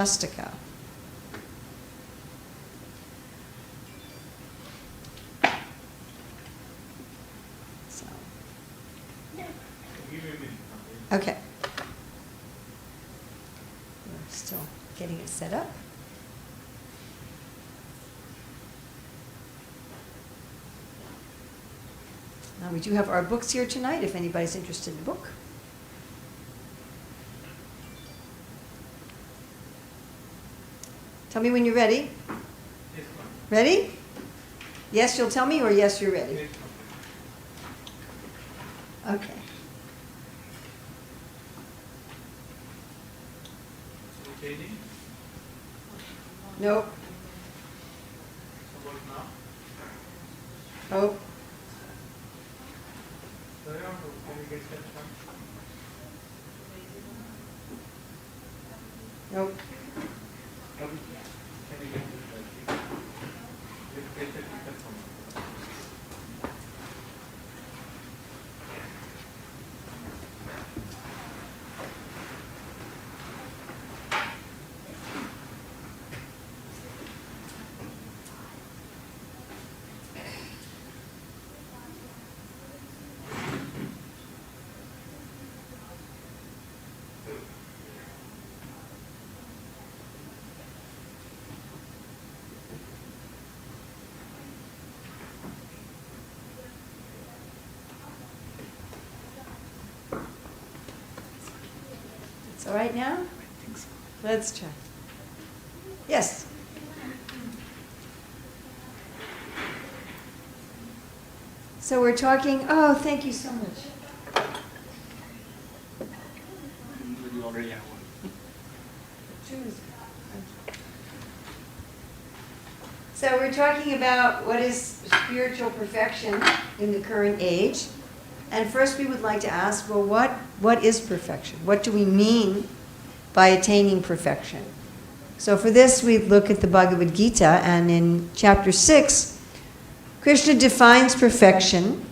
Swastika. So. Okay. We're still getting it set up. Now we do have our books here tonight if anybody's interested in the book. Tell me when you're ready. Ready? Yes, you'll tell me, or yes, you're ready? Okay. Nope. Oh. Nope. It's all right now? Let's try. Yes. So we're talking, oh, thank you so much. You already have one. So we're talking about what is spiritual perfection in the current age. And first we would like to ask, well, what is perfection? What do we mean by attaining perfection? So for this, we look at the Bhagavad Gita, and in chapter 6, Krishna defines perfection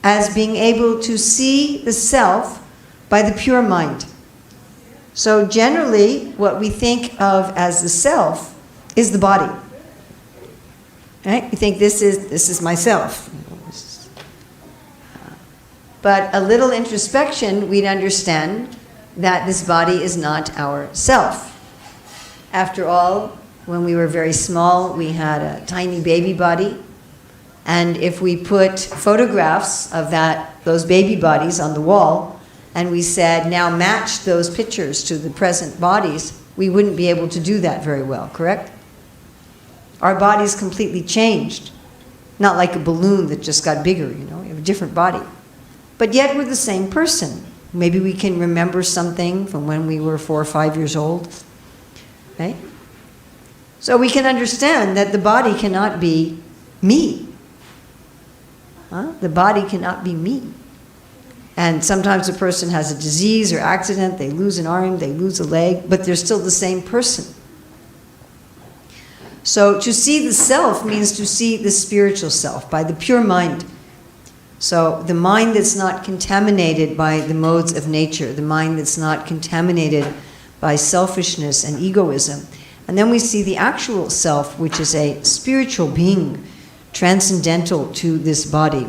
as being able to see the self by the pure mind. So generally, what we think of as the self is the body. Right? We think this is myself. But a little introspection, we'd understand that this body is not our self. After all, when we were very small, we had a tiny baby body. And if we put photographs of those baby bodies on the wall, and we said, now match those pictures to the present bodies, we wouldn't be able to do that very well, correct? Our body's completely changed. Not like a balloon that just got bigger, we have a different body. But yet we're the same person. Maybe we can remember something from when we were 4 or 5 years old, right? So we can understand that the body cannot be me. The body cannot be me. And sometimes a person has a disease or accident, they lose an arm, they lose a leg, but they're still the same person. So to see the self means to see the spiritual self by the pure mind. So the mind that's not contaminated by the modes of nature, the mind that's not contaminated by selfishness and egoism. And then we see the actual self, which is a spiritual being, transcendental to this body.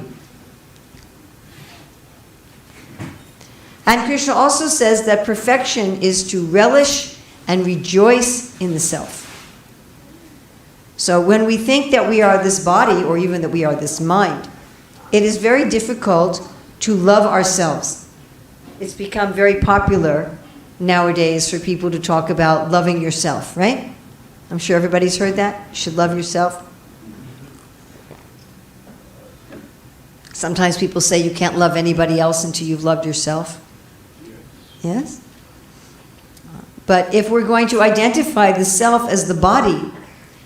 And Krishna also says that perfection is to relish and rejoice in the self. So when we think that we are this body, or even that we are this mind, it is very difficult to love ourselves. It's become very popular nowadays for people to talk about loving yourself, right? I'm sure everybody's heard that. You should love yourself. Sometimes people say you can't love anybody else until you've loved yourself. Yes? But if we're going to identify the self as the body,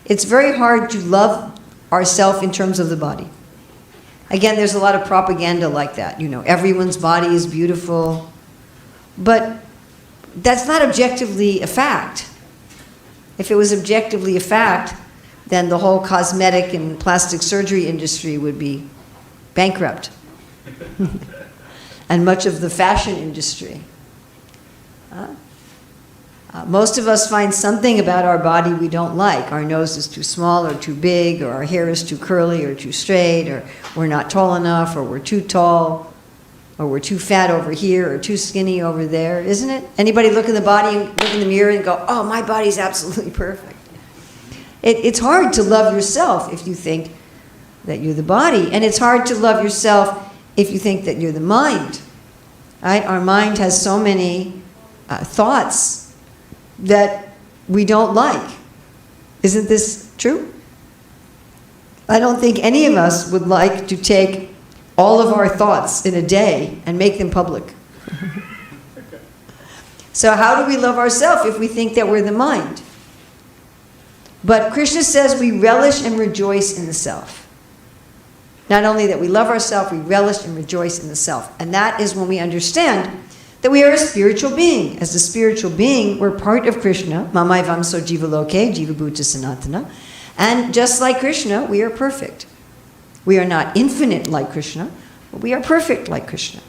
it's very hard to love ourself in terms of the body. Again, there's a lot of propaganda like that. Everyone's body is beautiful. But that's not objectively a fact. If it was objectively a fact, then the whole cosmetic and plastic surgery industry would be bankrupt. And much of the fashion industry. Most of us find something about our body we don't like. Our nose is too small or too big, or our hair is too curly or too straight, or we're not tall enough, or we're too tall, or we're too fat over here, or too skinny over there, isn't it? Anybody look in the body, look in the mirror and go, oh, my body's absolutely perfect. It's hard to love yourself if you think that you're the body, and it's hard to love yourself if you think that you're the mind. Right? Our mind has so many thoughts that we don't like. Isn't this true? I don't think any of us would like to take all of our thoughts in a day and make them public. So how do we love ourselves if we think that we're the mind? But Krishna says we relish and rejoice in the self. Not only that we love ourselves, we relish and rejoice in the self. And that is when we understand that we are a spiritual being. As a spiritual being, we're part of Krishna. Mamai vamso jiva loke, jiva bhuta sanatana. And just like Krishna, we are perfect. We are not infinite like Krishna, but we are perfect like Krishna.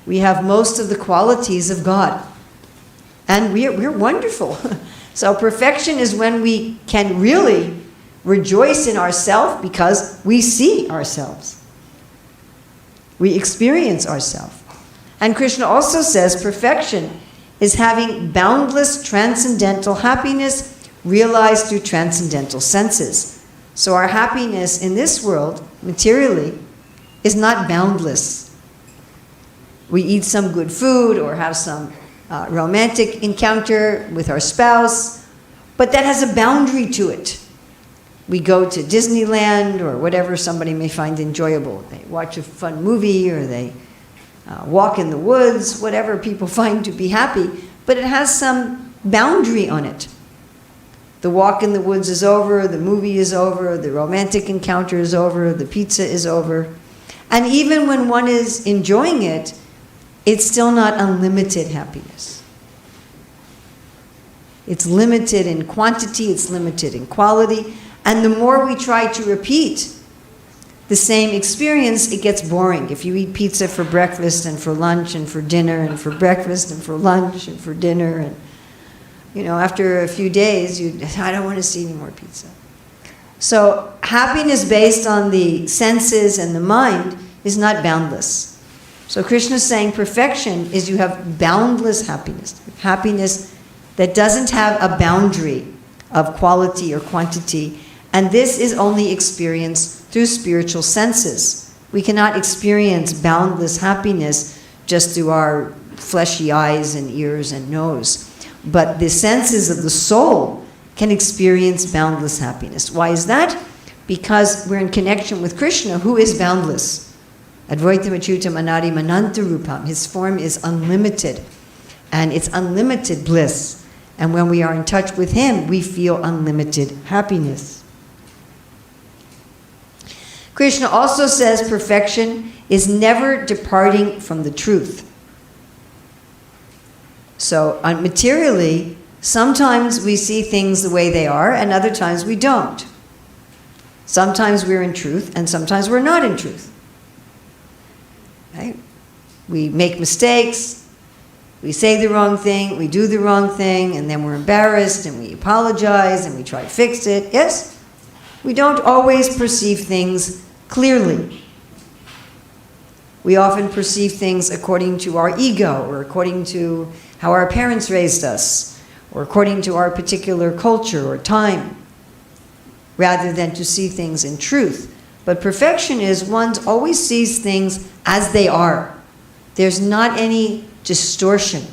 We have most of the qualities of God. And we're wonderful. So perfection is when we can really rejoice in ourselves because we see ourselves. We experience ourselves. And Krishna also says perfection is having boundless transcendental happiness realized through transcendental senses. So our happiness in this world, materially, is not boundless. We eat some good food or have some romantic encounter with our spouse, but that has a boundary to it. We go to Disneyland or whatever somebody may find enjoyable. They watch a fun movie or they walk in the woods, whatever people find to be happy, but it has some boundary on it. The walk in the woods is over, the movie is over, the romantic encounter is over, the pizza is over. And even when one is enjoying it, it's still not unlimited happiness. It's limited in quantity, it's limited in quality, and the more we try to repeat the same experience, it gets boring. If you eat pizza for breakfast and for lunch and for dinner and for breakfast and for lunch and for dinner, and after a few days, I don't want to see any more pizza. So happiness based on the senses and the mind is not boundless. So Krishna is saying perfection is you have boundless happiness. Happiness that doesn't have a boundary of quality or quantity. And this is only experienced through spiritual senses. We cannot experience boundless happiness just through our fleshy eyes and ears and nose. But the senses of the soul can experience boundless happiness. Why is that? Because we're in connection with Krishna, who is boundless. Advaitam achyutam anadi mananta rupam. His form is unlimited. And it's unlimited bliss. And when we are in touch with him, we feel unlimited happiness. Krishna also says perfection is never departing from the truth. So materially, sometimes we see things the way they are, and other times we don't. Sometimes we're in truth, and sometimes we're not in truth. Right? We make mistakes, we say the wrong thing, we do the wrong thing, and then we're embarrassed, and we apologize, and we try to fix it. Yes? We don't always perceive things clearly. We often perceive things according to our ego, or according to how our parents raised us, or according to our particular culture or time, rather than to see things in truth. But perfection is one always sees things as they are. There's not any distortion.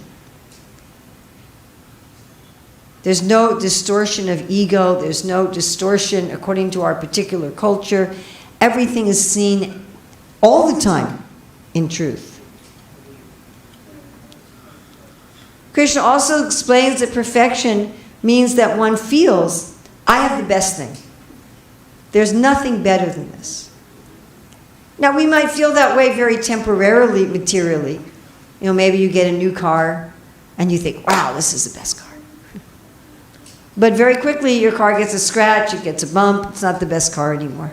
There's no distortion of ego. There's no distortion according to our particular culture. Everything is seen all the time in truth. Krishna also explains that perfection means that one feels, I have the best thing. There's nothing better than this. Now, we might feel that way very temporarily, materially. Maybe you get a new car and you think, wow, this is the best car. But very quickly, your car gets a scratch, it gets a bump, it's not the best car anymore.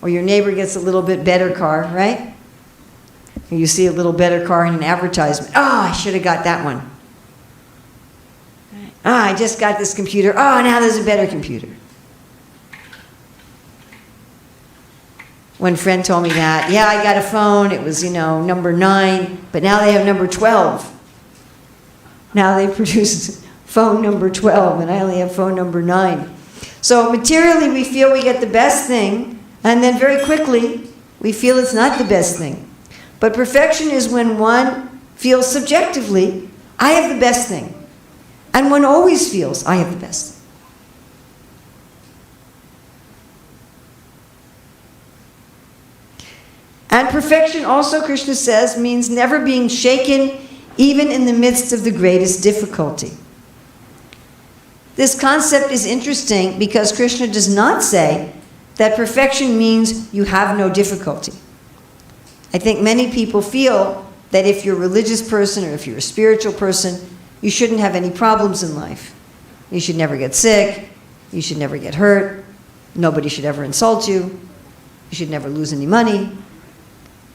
Or your neighbor gets a little bit better car, right? Or you see a little better car in an advertisement. Oh, I should have got that one. I just got this computer. Oh, now there's a better computer. One friend told me that. Yeah, I got a phone. It was, number 9, but now they have number 12. Now they produced phone number 12, and I only have phone number 9. So materially, we feel we get the best thing, and then very quickly, we feel it's not the best thing. But perfection is when one feels subjectively, I have the best thing. And one always feels, I have the best thing. And perfection also, Krishna says, means never being shaken even in the midst of the greatest difficulty. This concept is interesting because Krishna does not say that perfection means you have no difficulty. I think many people feel that if you're a religious person or if you're a spiritual person, you shouldn't have any problems in life. You should never get sick. You should never get hurt. Nobody should ever insult you. You should never lose any money.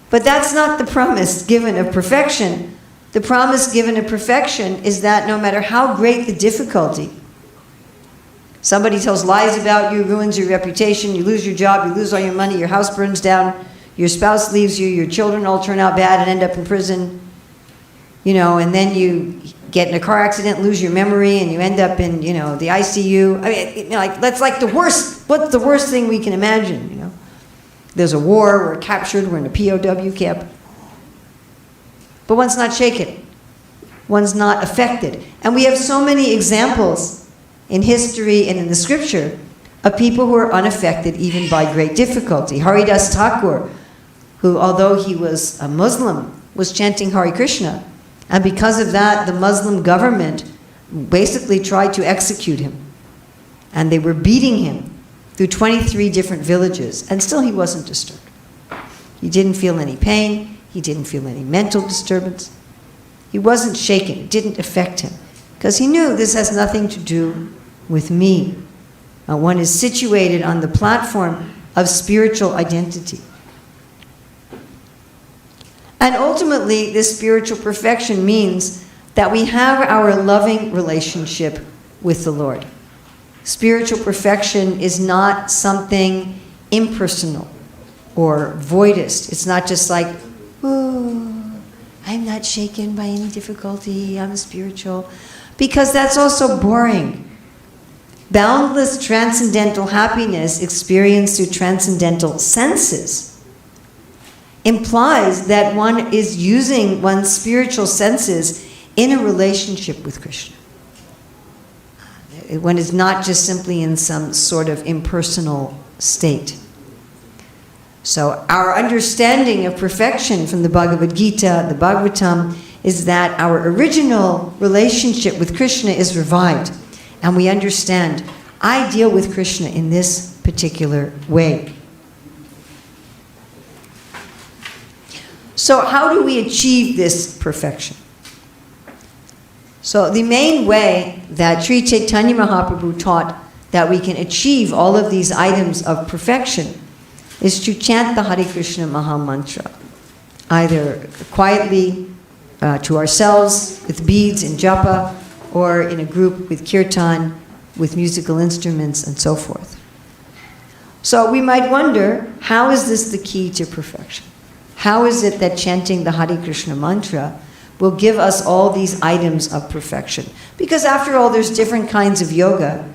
But that's not the promise given of perfection. The promise given of perfection is that no matter how great the difficulty, somebody tells lies about you, ruins your reputation, you lose your job, you lose all your money, your house burns down, your spouse leaves you, your children all turn out bad and end up in prison, and then you get in a car accident, lose your memory, and you end up in, the ICU. I mean, that's like the worst, what's the worst thing we can imagine, There's a war, we're captured, we're in a POW camp. But one's not shaken. One's not affected. And we have so many examples in history and in the scripture of people who are unaffected even by great difficulty. Haridas Thakur, who, although he was a Muslim, was chanting Hare Krishna. And because of that, the Muslim government basically tried to execute him. And they were beating him through 23 different villages. And still he wasn't disturbed. He didn't feel any pain. He didn't feel any mental disturbance. He wasn't shaken. It didn't affect him. Because he knew this has nothing to do with me. One is situated on the platform of spiritual identity. And ultimately, this spiritual perfection means that we have our loving relationship with the Lord. Spiritual perfection is not something impersonal or voidist. It's not just like, ooh, I'm not shaken by any difficulty, I'm spiritual. Because that's also boring. Boundless transcendental happiness experienced through transcendental senses implies that one is using one's spiritual senses in a relationship with Krishna. One is not just simply in some sort of impersonal state. So our understanding of perfection from the Bhagavad Gita, the Bhagavatam, is that our original relationship with Krishna is revived. And we understand, I deal with Krishna in this particular way. So how do we achieve this perfection? So the main way that Sri Chaitanya Mahaprabhu taught that we can achieve all of these items of perfection is to chant the Hare Krishna Maha Mantra, either quietly to ourselves with beads and japa, or in a group with kirtan, with musical instruments, and so forth. So we might wonder, how is this the key to perfection? How is it that chanting the Hare Krishna mantra will give us all these items of perfection? Because after all, there's different kinds of yoga.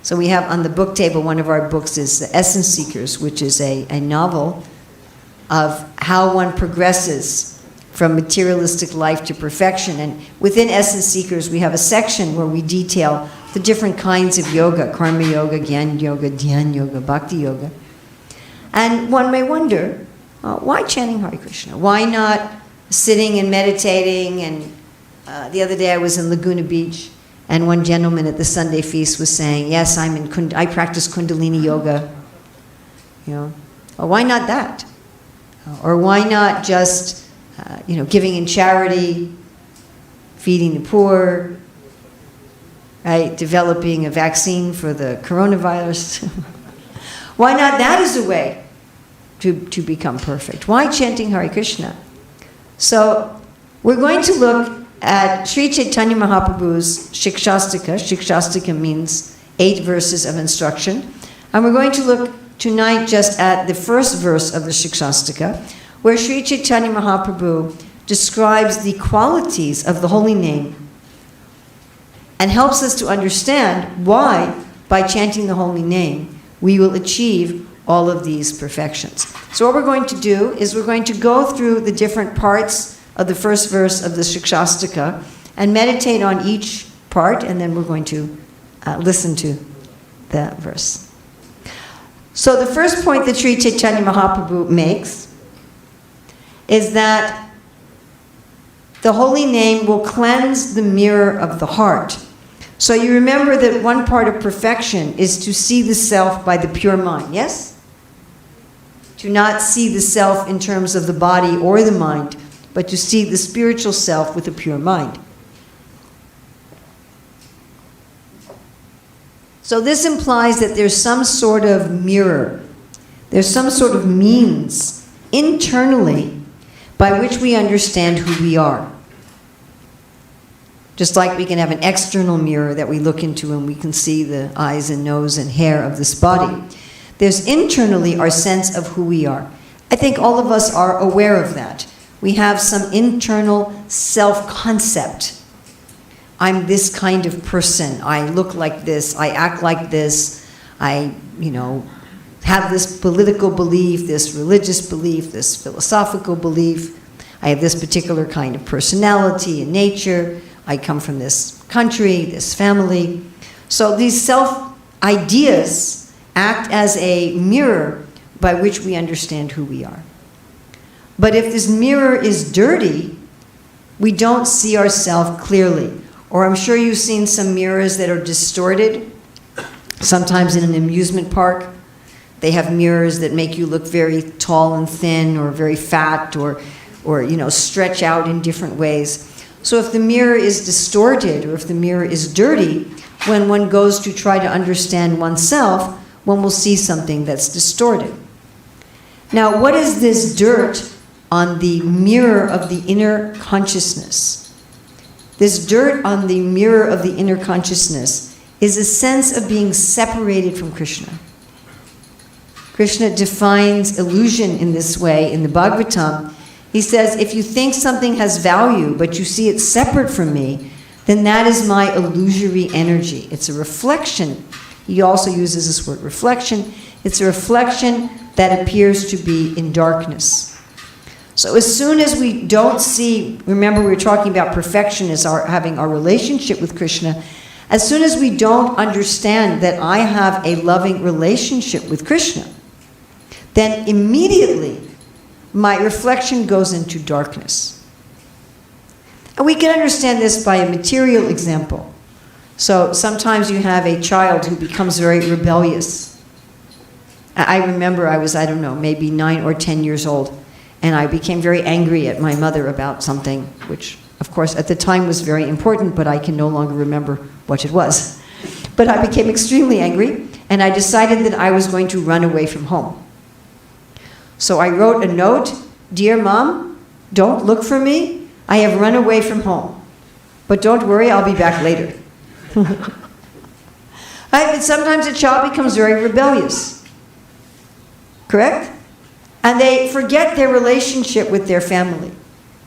So we have on the book table, one of our books is The Essence Seekers, which is a novel of how one progresses from materialistic life to perfection. And within Essence Seekers, we have a section where we detail the different kinds of yoga: karma yoga, jnana yoga, dhyan yoga, bhakti yoga. And one may wonder, why chanting Hare Krishna? Why not sitting and meditating? And the other day I was in Laguna Beach, and one gentleman at the Sunday feast was saying, yes, I practice Kundalini yoga. Well, why not that? Or why not just giving in charity, feeding the poor, right? Developing a vaccine for the coronavirus. Why not that as a way to become perfect? Why chanting Hare Krishna? So we're going to look at Sri Chaitanya Mahaprabhu's Shikshastika. Shikshastika means 8 verses of instruction. And we're going to look tonight just at the first verse of the Shikshastika, where Sri Chaitanya Mahaprabhu describes the qualities of the holy name and helps us to understand why, by chanting the holy name, we will achieve all of these perfections. So what we're going to do is we're going to go through the different parts of the first verse of the Shikshastika and meditate on each part, and then we're going to listen to the verse. So the first point that Sri Chaitanya Mahaprabhu makes is that the holy name will cleanse the mirror of the heart. So you remember that one part of perfection is to see the self by the pure mind, yes? To not see the self in terms of the body or the mind, but to see the spiritual self with a pure mind. So this implies that there's some sort of mirror, there's some sort of means internally by which we understand who we are. Just like we can have an external mirror that we look into and we can see the eyes and nose and hair of this body. There's internally our sense of who we are. I think all of us are aware of that. We have some internal self-concept. I'm this kind of person. I look like this. I act like this. I, have this political belief, this religious belief, this philosophical belief. I have this particular kind of personality and nature. I come from this country, this family. So these self-ideas act as a mirror by which we understand who we are. But if this mirror is dirty, we don't see ourselves clearly. Or I'm sure you've seen some mirrors that are distorted. Sometimes in an amusement park, they have mirrors that make you look very tall and thin, or very fat, or stretch out in different ways. So if the mirror is distorted, or if the mirror is dirty, when one goes to try to understand oneself, one will see something that's distorted. Now, what is this dirt on the mirror of the inner consciousness? This dirt on the mirror of the inner consciousness is a sense of being separated from Krishna. Krishna defines illusion in this way in the Bhagavatam. He says, if you think something has value, but you see it separate from me, then that is my illusory energy. It's a reflection. He also uses this word reflection. It's a reflection that appears to be in darkness. So as soon as we don't see, remember we were talking about perfection as having our relationship with Krishna, as soon as we don't understand that I have a loving relationship with Krishna, then immediately my reflection goes into darkness. And we can understand this by a material example. So sometimes you have a child who becomes very rebellious. I remember I was, maybe 9 or 10 years old, and I became very angry at my mother about something, which, of course, at the time was very important, but I can no longer remember what it was. But I became extremely angry, and I decided that I was going to run away from home. So I wrote a note, "Dear Mom, don't look for me. I have run away from home. But don't worry, I'll be back later." Sometimes a child becomes very rebellious. Correct? And they forget their relationship with their family.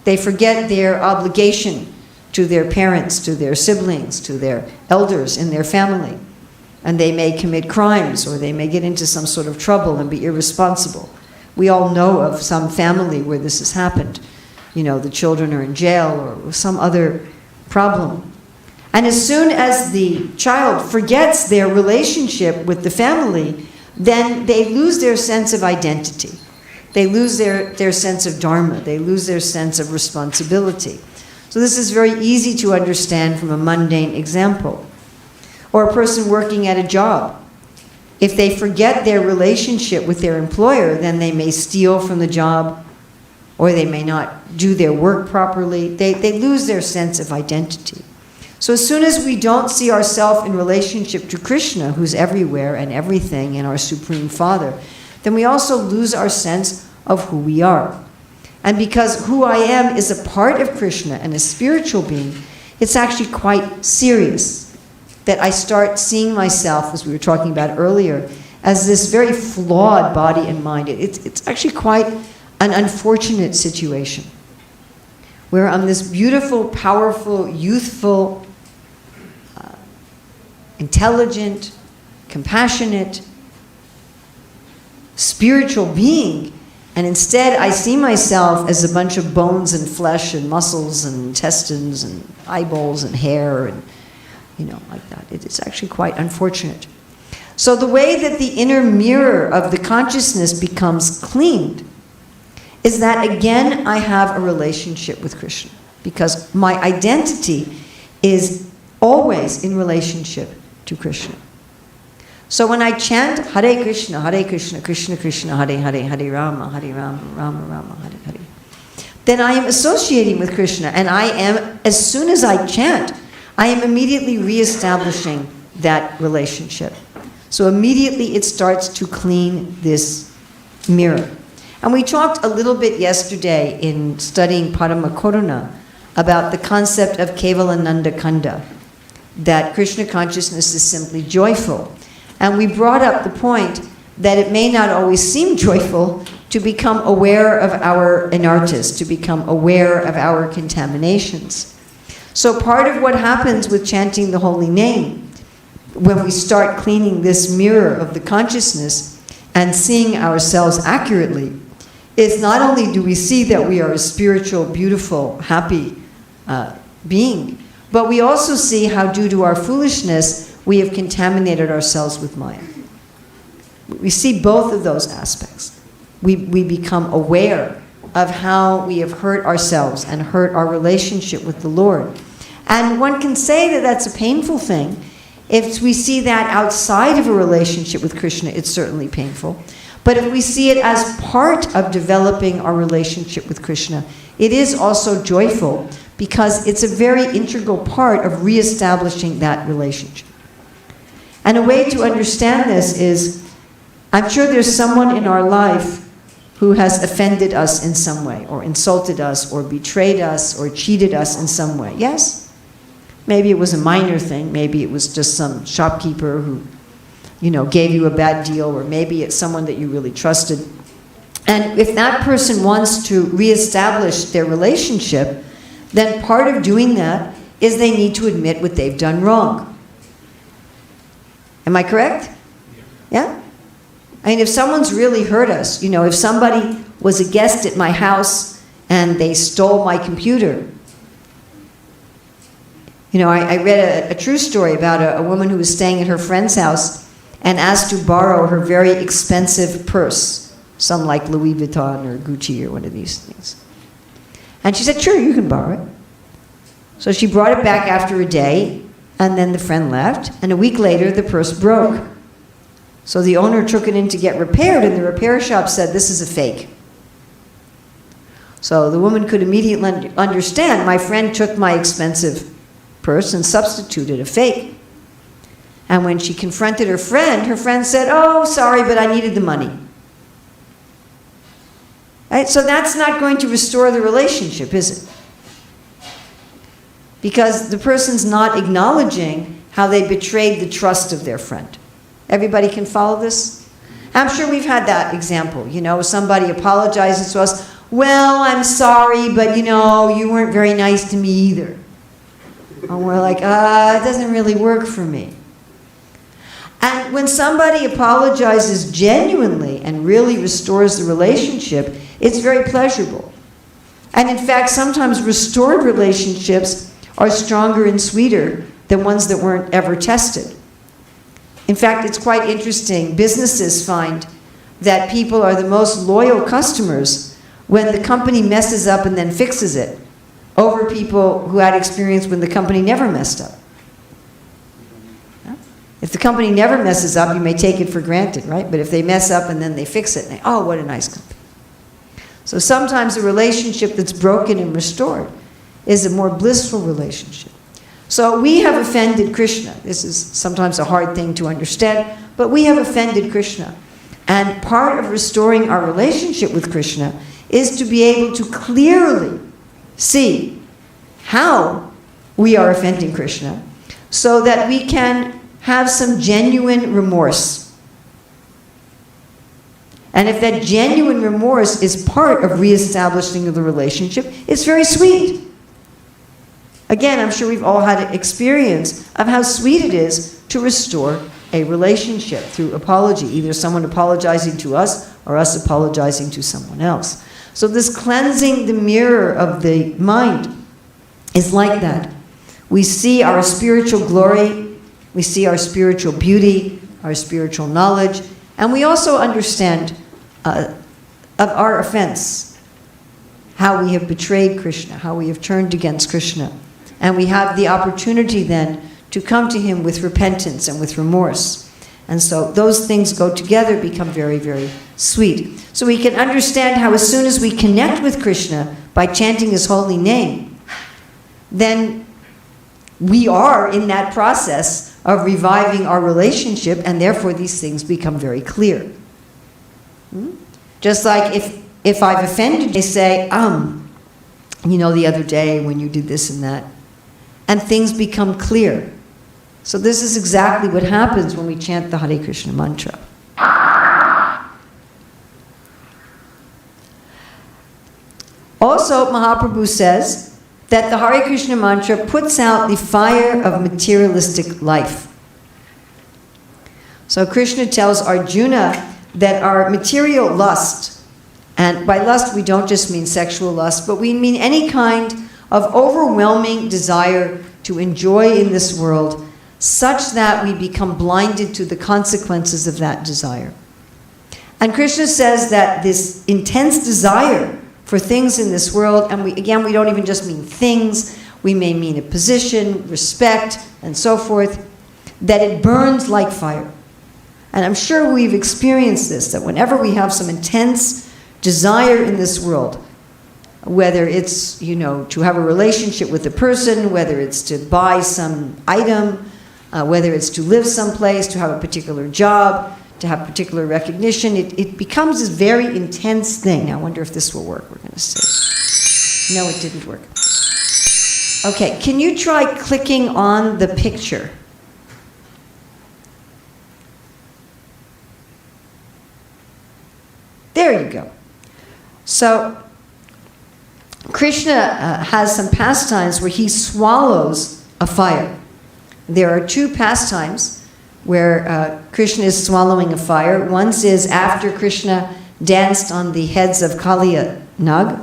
They forget their obligation to their parents, to their siblings, to their elders in their family. And they may commit crimes, or they may get into some sort of trouble and be irresponsible. We all know of some family where this has happened. The children are in jail or some other problem. And as soon as the child forgets their relationship with the family, then they lose their sense of identity. They lose their sense of dharma. They lose their sense of responsibility. So this is very easy to understand from a mundane example. Or a person working at a job. If they forget their relationship with their employer, then they may steal from the job, or they may not do their work properly. They lose their sense of identity. So as soon as we don't see ourselves in relationship to Krishna, who's everywhere and everything, and our Supreme Father, then we also lose our sense of who we are. And because who I am is a part of Krishna and a spiritual being, it's actually quite serious that I start seeing myself, as we were talking about earlier, as this very flawed body and mind. It's actually quite an unfortunate situation where I'm this beautiful, powerful, youthful, intelligent, compassionate, spiritual being, and instead I see myself as a bunch of bones and flesh and muscles and intestines and eyeballs and hair and, like that. It's actually quite unfortunate. So the way that the inner mirror of the consciousness becomes cleaned is that, again, I have a relationship with Krishna, because my identity is always in relationship to Krishna. So when I chant Hare Krishna, Krishna Krishna, Hare Hare, Hare Rama, Rama Rama, Hare Hare, then I am associating with Krishna, and I am, as soon as I chant, I am immediately reestablishing that relationship. So immediately it starts to clean this mirror. And we talked a little bit yesterday in studying Parama Karuna about the concept of Kevalananda Kanda, that Krishna consciousness is simply joyful. And we brought up the point that it may not always seem joyful to become aware of our inartas, to become aware of our contaminations. So part of what happens with chanting the holy name, when we start cleaning this mirror of the consciousness and seeing ourselves accurately, is not only do we see that we are a spiritual, beautiful, happy being, but we also see how, due to our foolishness, we have contaminated ourselves with Maya. We see both of those aspects. We become aware of how we have hurt ourselves and hurt our relationship with the Lord. And one can say that that's a painful thing. If we see that outside of a relationship with Krishna, it's certainly painful. But if we see it as part of developing our relationship with Krishna, it is also joyful, because it's a very integral part of reestablishing that relationship. And a way to understand this is, I'm sure there's someone in our life who has offended us in some way, or insulted us, or betrayed us, or cheated us in some way. Yes? Maybe it was a minor thing. Maybe it was just some shopkeeper who, gave you a bad deal, or maybe it's someone that you really trusted. And if that person wants to reestablish their relationship, then part of doing that is they need to admit what they've done wrong. Am I correct? Yeah? I mean, if someone's really hurt us, if somebody was a guest at my house and they stole my computer. I read a true story about a woman who was staying at her friend's house and asked to borrow her very expensive purse, some like Louis Vuitton or Gucci or one of these things. And she said, sure, you can borrow it. So she brought it back after a day, and then the friend left, and a week later the purse broke. So the owner took it in to get repaired, and the repair shop said, this is a fake. So the woman could immediately understand, my friend took my expensive purse and substituted a fake. And when she confronted her friend said, oh, sorry, but I needed the money. Right? So that's not going to restore the relationship, is it? Because the person's not acknowledging how they betrayed the trust of their friend. Everybody can follow this? I'm sure we've had that example. Somebody apologizes to us, well, I'm sorry, but you weren't very nice to me either. And we're like, it doesn't really work for me. And when somebody apologizes genuinely and really restores the relationship, it's very pleasurable. And in fact, sometimes restored relationships are stronger and sweeter than ones that weren't ever tested. In fact, it's quite interesting. Businesses find that people are the most loyal customers when the company messes up and then fixes it, over people who had experience when the company never messed up. If the company never messes up, you may take it for granted, right? But if they mess up and then they fix it, and oh, what a nice company. So sometimes a relationship that's broken and restored is a more blissful relationship. So we have offended Krishna. This is sometimes a hard thing to understand, but we have offended Krishna. And part of restoring our relationship with Krishna is to be able to clearly see how we are offending Krishna so that we can have some genuine remorse. And if that genuine remorse is part of reestablishing the relationship, it's very sweet. Again, I'm sure we've all had an experience of how sweet it is to restore a relationship through apology, either someone apologizing to us or us apologizing to someone else. So this cleansing the mirror of the mind is like that. We see our spiritual glory, we see our spiritual beauty, our spiritual knowledge, and we also understand of our offense, how we have betrayed Krishna, how we have turned against Krishna. And we have the opportunity then to come to him with repentance and with remorse. And so those things go together, become very, very sweet. So we can understand how as soon as we connect with Krishna by chanting his holy name, then we are in that process of reviving our relationship, and therefore these things become very clear. Just like if I've offended, they say, you know, the other day when you did this and that, and things become clear. So this is exactly what happens when we chant the Hare Krishna mantra. Also, Mahaprabhu says that the Hare Krishna mantra puts out the fire of materialistic life. So Krishna tells Arjuna that our material lust, and by lust we don't just mean sexual lust, but we mean any kind of overwhelming desire to enjoy in this world, such that we become blinded to the consequences of that desire. And Krishna says that this intense desire for things in this world, and we don't even just mean things, we may mean a position, respect, and so forth, that it burns like fire. And I'm sure we've experienced this, that whenever we have some intense desire in this world, whether it's, you know, to have a relationship with a person, whether it's to buy some item, whether it's to live someplace, to have a particular job, to have particular recognition, it becomes this very intense thing. Now, I wonder if this will work, we're going to see. No, it didn't work. Okay, can you try clicking on the picture? There you go. So, Krishna has some pastimes where he swallows a fire. There are two pastimes where Krishna is swallowing a fire. One is after Krishna danced on the heads of Kaliya Nag.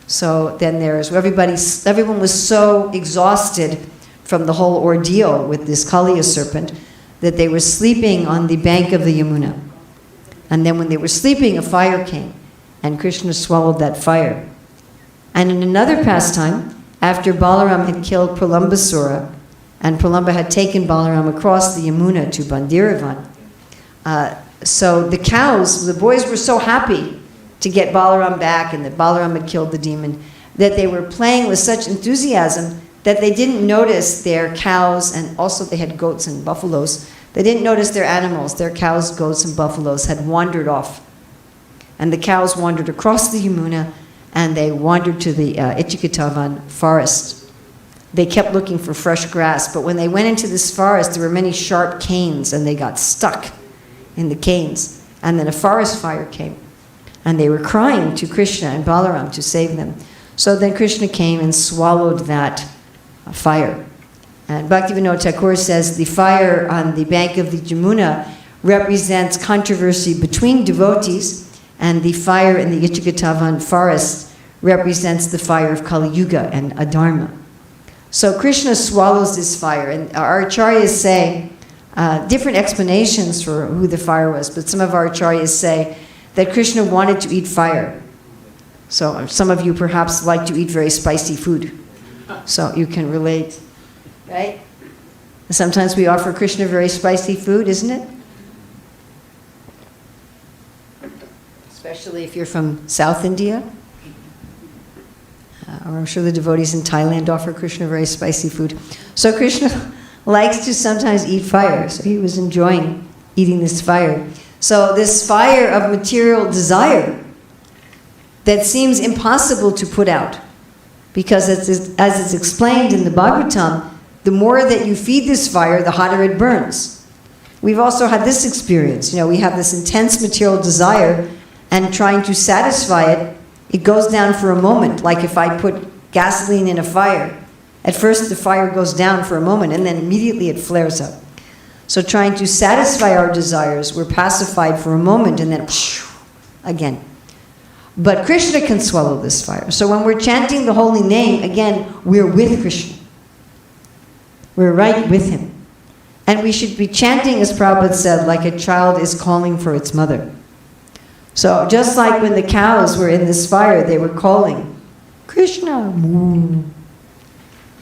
So then everyone was so exhausted from the whole ordeal with this Kaliya serpent that they were sleeping on the bank of the Yamuna. And then when they were sleeping, a fire came, and Krishna swallowed that fire. And in another pastime, after Balaram had killed Pralambasura, and Pralamba had taken Balaram across the Yamuna to Bandiravan, so the cows, the boys were so happy to get Balaram back and that Balaram had killed the demon, that they were playing with such enthusiasm that they didn't notice their cows, and also they had goats and buffaloes. They didn't notice their animals, their cows, goats, and buffaloes had wandered off. And the cows wandered across the Yamuna, and they wandered to the Ichikatavan forest. They kept looking for fresh grass, but when they went into this forest, there were many sharp canes, and they got stuck in the canes. And then a forest fire came, and they were crying to Krishna and Balaram to save them. So then Krishna came and swallowed that fire. And Bhaktivinoda Thakur says the fire on the bank of the Yamuna represents controversy between devotees, and the fire in the Ichikatavan forest represents the fire of Kali Yuga and Adharma. So Krishna swallows this fire, and our acharyas say different explanations for who the fire was, but some of our acharyas say that Krishna wanted to eat fire. So some of you perhaps like to eat very spicy food, so you can relate, right? Sometimes we offer Krishna very spicy food, isn't it? Especially if you're from South India. Or I'm sure the devotees in Thailand offer Krishna very spicy food. So Krishna likes to sometimes eat fire. So he was enjoying eating this fire. So this fire of material desire that seems impossible to put out. Because as it's explained in the Bhagavatam, the more that you feed this fire, the hotter it burns. We've also had this experience. We have this intense material desire, and trying to satisfy it, it goes down for a moment. Like if I put gasoline in a fire, at first the fire goes down for a moment, and then immediately it flares up. So trying to satisfy our desires, we're pacified for a moment, and then again. But Krishna can swallow this fire. So when we're chanting the holy name, again, we're with Krishna. We're right with him. And we should be chanting, as Prabhupada said, like a child is calling for its mother. So just like when the cows were in this fire, they were calling, Krishna, moo.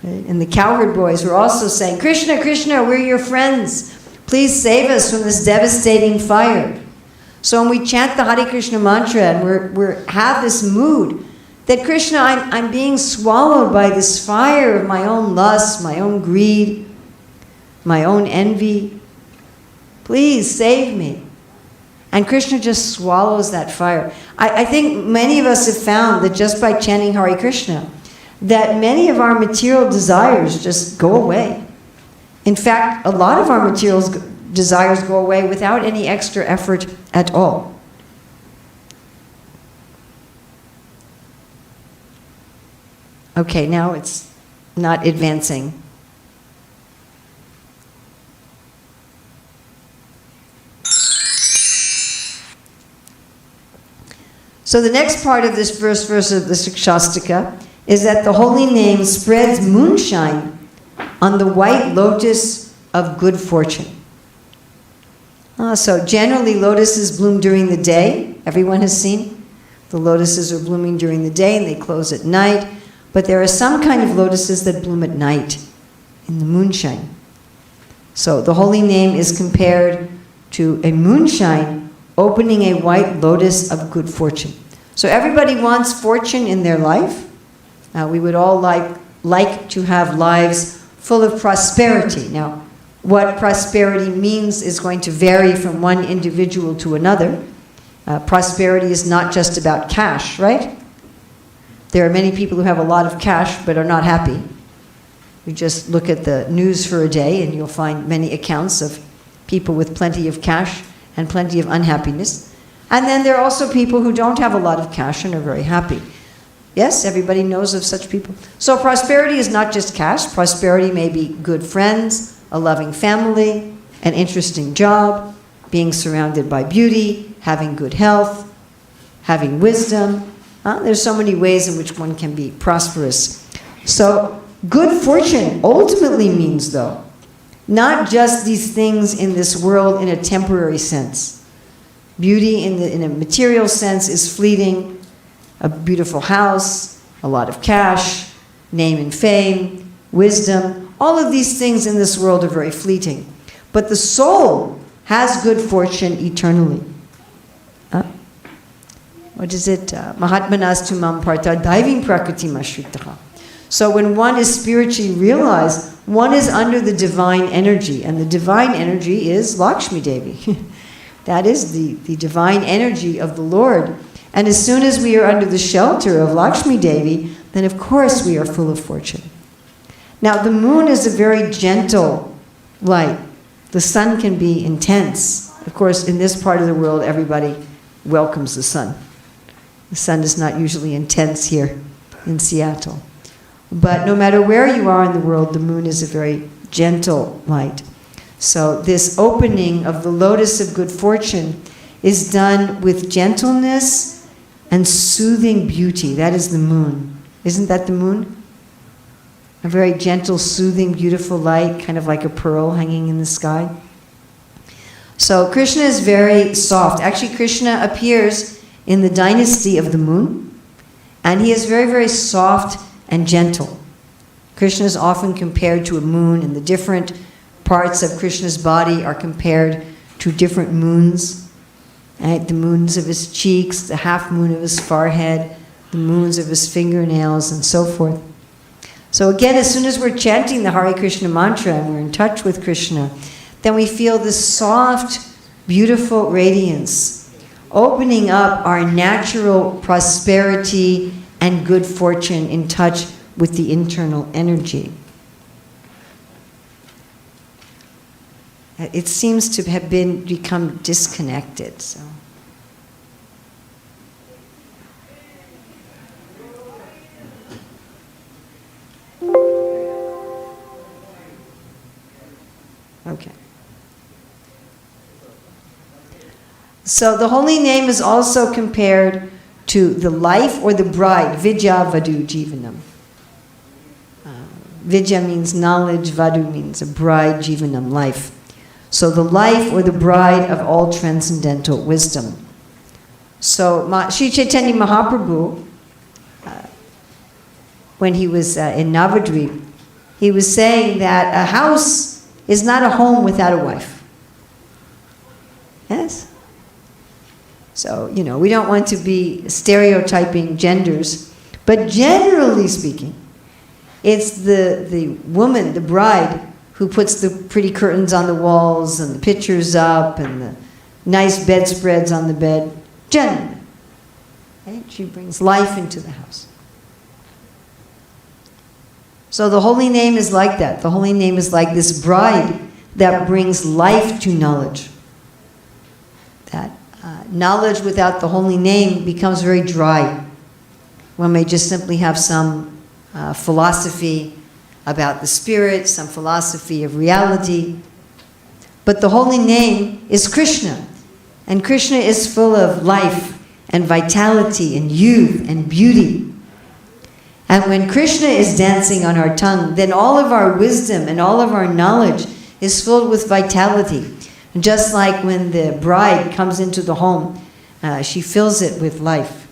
Right? And the cowherd boys were also saying, Krishna, Krishna, we're your friends. Please save us from this devastating fire. So when we chant the Hare Krishna mantra and we have this mood that Krishna, I'm being swallowed by this fire of my own lust, my own greed, my own envy. Please save me. And Krishna just swallows that fire. I think many of us have found that just by chanting Hare Krishna, that many of our material desires just go away. In fact, a lot of our material desires go away without any extra effort at all. Okay, now it's not advancing. So the next part of this first verse of the Shikshastika is that the holy name spreads moonshine on the white lotus of good fortune. So generally lotuses bloom during the day. Everyone has seen the lotuses are blooming during the day and they close at night. But there are some kind of lotuses that bloom at night in the moonshine. So the holy name is compared to a moonshine opening a white lotus of good fortune. So everybody wants fortune in their life. We would all like to have lives full of prosperity. Now, what prosperity means is going to vary from one individual to another. Prosperity is not just about cash, right? There are many people who have a lot of cash but are not happy. You just look at the news for a day and you'll find many accounts of people with plenty of cash and plenty of unhappiness. And then there are also people who don't have a lot of cash and are very happy. Yes, everybody knows of such people. So prosperity is not just cash. Prosperity may be good friends, a loving family, an interesting job, being surrounded by beauty, having good health, having wisdom. There's so many ways in which one can be prosperous. So good fortune ultimately means, though, not just these things in this world in a temporary sense. Beauty in a material sense is fleeting. A beautiful house, a lot of cash, name and fame, wisdom. All of these things in this world are very fleeting. But the soul has good fortune eternally. What is it? Mahatmanas tumam parta daivim prakriti mashritaha. So when one is spiritually realized, one is under the divine energy. And the divine energy is Lakshmi Devi. That is the divine energy of the Lord. And as soon as we are under the shelter of Lakshmi Devi, then of course we are full of fortune. Now the moon is a very gentle light. The sun can be intense. Of course, in this part of the world, everybody welcomes the sun. The sun is not usually intense here in Seattle. But no matter where you are in the world, the moon is a very gentle light. So this opening of the lotus of good fortune is done with gentleness and soothing beauty. That is the moon. Isn't that the moon? A very gentle, soothing, beautiful light, kind of like a pearl hanging in the sky. So Krishna is very soft. Actually, Krishna appears in the dynasty of the moon, and he is very, very soft and gentle. Krishna is often compared to a moon, and the different parts of Krishna's body are compared to different moons. Right? The moons of his cheeks, the half moon of his forehead, the moons of his fingernails, and so forth. So again, as soon as we're chanting the Hare Krishna mantra and we're in touch with Krishna, then we feel this soft, beautiful radiance. opening up our natural prosperity and good fortune in touch with the internal energy. It seems to have become disconnected. So. Okay. So the holy name is also compared to the life or the bride, Vidya Vadu Jivanam. Vidya means knowledge, Vadu means a bride, Jivanam, life. So the life or the bride of all transcendental wisdom. So Sri Chaitanya Mahaprabhu, when he was in Navadvip, he was saying that a house is not a home without a wife. Yes? So, we don't want to be stereotyping genders, but generally speaking, it's the woman, the bride, who puts the pretty curtains on the walls and the pictures up and the nice bedspreads on the bed. Generally. Right? She brings life into the house. So the holy name is like that. The holy name is like this bride that brings life to knowledge. That knowledge without the holy name becomes very dry. One may just simply have some philosophy about the spirit, some philosophy of reality. But the holy name is Krishna. And Krishna is full of life and vitality and youth and beauty. And when Krishna is dancing on our tongue, then all of our wisdom and all of our knowledge is filled with vitality. Just like when the bride comes into the home, she fills it with life.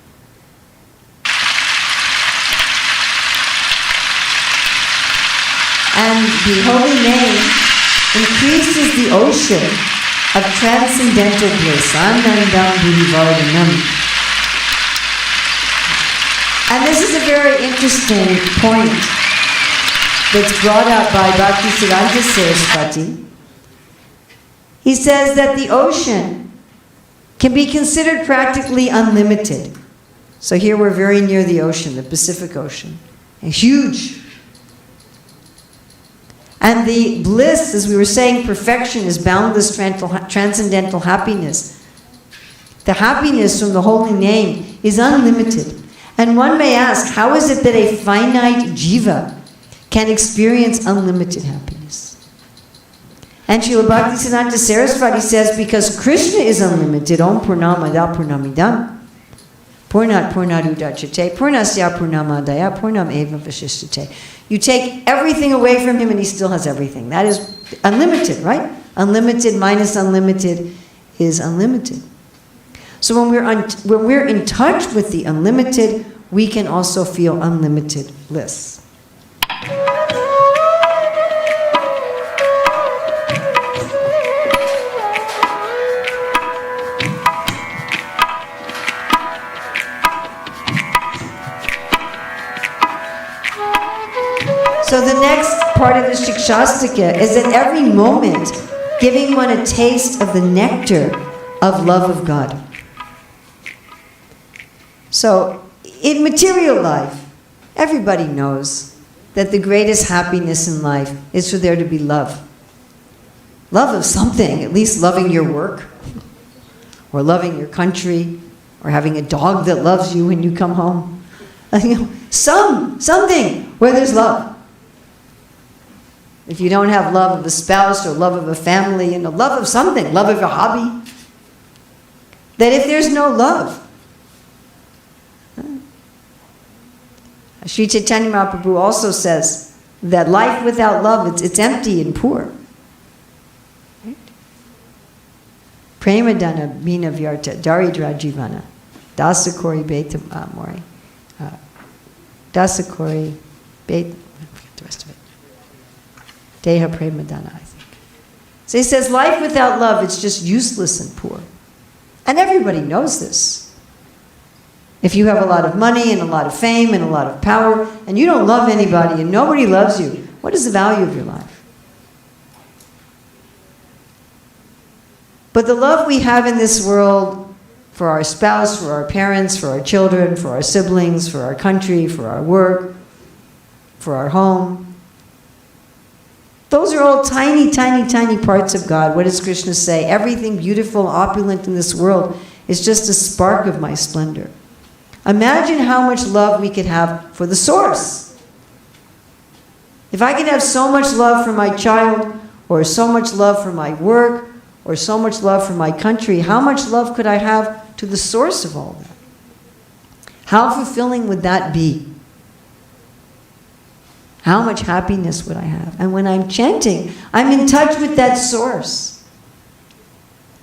And the holy name increases the ocean of transcendental bliss. Anandam Budhivardhanam. And this is a very interesting point that's brought up by Bhaktisiddhanta Saraswati. He says that the ocean can be considered practically unlimited. So here we're very near the ocean, the Pacific Ocean. Huge. And the bliss, as we were saying, perfection is boundless transcendental happiness. The happiness from the holy name is unlimited. And one may ask, how is it that a finite jiva can experience unlimited happiness? And Srila Bhaktisiddhanta Saraswati says, because Krishna is unlimited, Om Purnamada Purnamidam, Purnat Purnadudachate, Purnasya Purnamadaya, Purnam Eva Vashistate. You take everything away from him and he still has everything. That is unlimited, right? Unlimited minus unlimited is unlimited. So when we're in touch with the unlimited, we can also feel unlimited bliss. So the next part of the Shikshastika is at every moment giving one a taste of the nectar of love of God. So in material life, everybody knows that the greatest happiness in life is for there to be love. Love of something, at least loving your work, or loving your country, or having a dog that loves you when you come home. Something where there's love. If you don't have love of a spouse or love of a family, love of something, love of a hobby, that if there's no love, Sri Chaitanya Mahaprabhu also says that life without love, it's empty and poor. Right? Premadana mina vyarta daridra jivana dasakori beta mori dasakori beta, I forget the rest of it. Deha Premadana, I think. So he says, life without love, it's just useless and poor. And everybody knows this. If you have a lot of money and a lot of fame and a lot of power, and you don't love anybody and nobody loves you, what is the value of your life? But the love we have in this world for our spouse, for our parents, for our children, for our siblings, for our country, for our work, for our home. Those are all tiny, tiny, tiny parts of God. What does Krishna say? Everything beautiful, opulent in this world is just a spark of my splendor. Imagine how much love we could have for the source. If I could have so much love for my child, or so much love for my work, or so much love for my country, how much love could I have to the source of all that? How fulfilling would that be? How much happiness would I have? And when I'm chanting, I'm in touch with that source.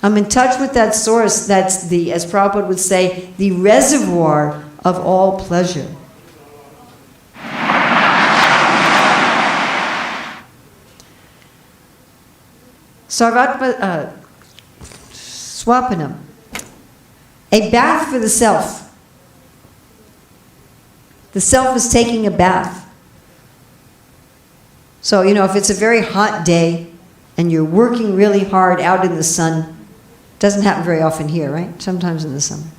I'm in touch with that source that's the, as Prabhupada would say, the reservoir of all pleasure. Sarvatma Swapanam. A bath for the self. The self is taking a bath. So, if it's a very hot day and you're working really hard out in the sun, doesn't happen very often here, right? Sometimes in the summer.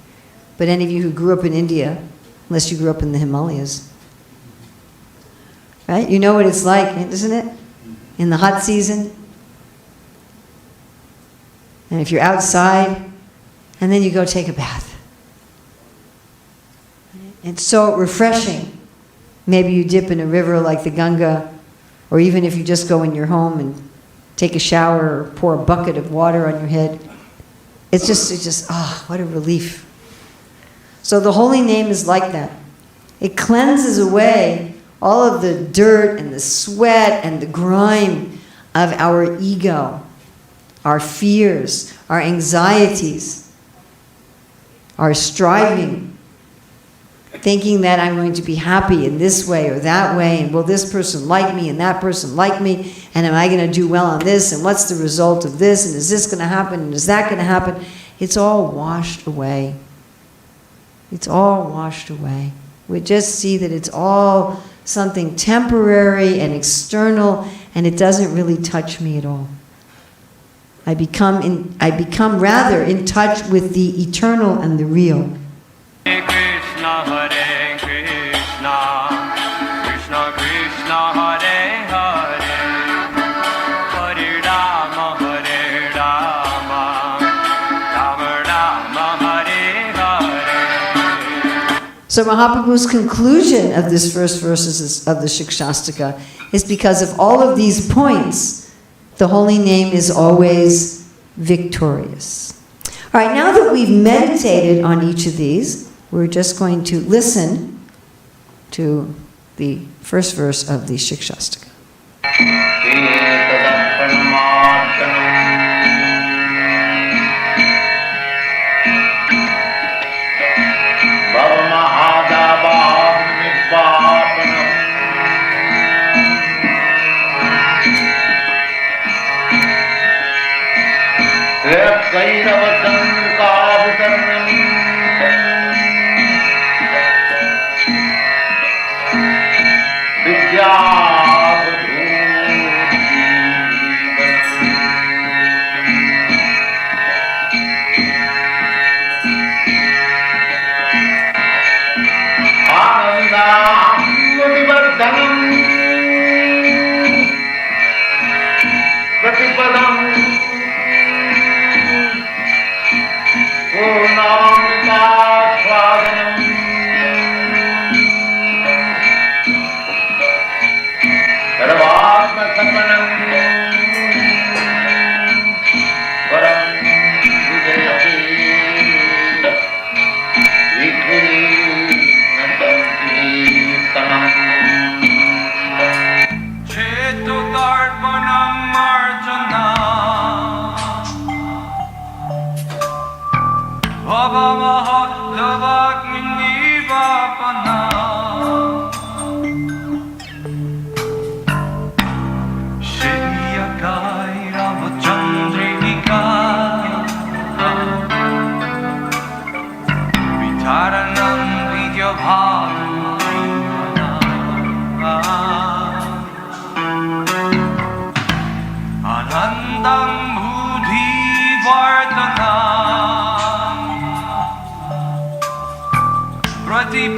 But any of you who grew up in India, unless you grew up in the Himalayas, right? You know what it's like, isn't it? In the hot season. And if you're outside, and then you go take a bath. It's so refreshing. Maybe you dip in a river like the Ganga, or even if you just go in your home and take a shower or pour a bucket of water on your head. It's just, what a relief. So the holy name is like that. It cleanses away all of the dirt and the sweat and the grime of our ego, our fears, our anxieties, our striving, thinking that I'm going to be happy in this way or that way, and will this person like me and that person like me, and am I going to do well on this, and what's the result of this, and is this going to happen, and is that going to happen? It's all washed away. It's all washed away. We just see that it's all something temporary and external, and it doesn't really touch me at all. I become rather in touch with the eternal and the real. Hare Krishna, Krishna Krishna Hare Hare, Hare Rama Hare Rama, Rama Rama Hare Hare. So Mahaprabhu's conclusion of this first verses of the Shikshastaka is because of all of these points, the holy name is always victorious. All right, now that we've meditated on each of these, we're just going to listen to the first verse of the Shikshastaka.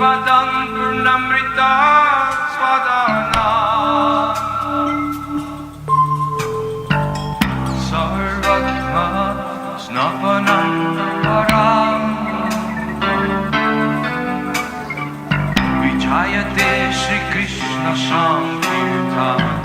Padam Purnamrita Swadana Sarvatma Snapanam Param Vijayate Shri Krishna Sankirtana.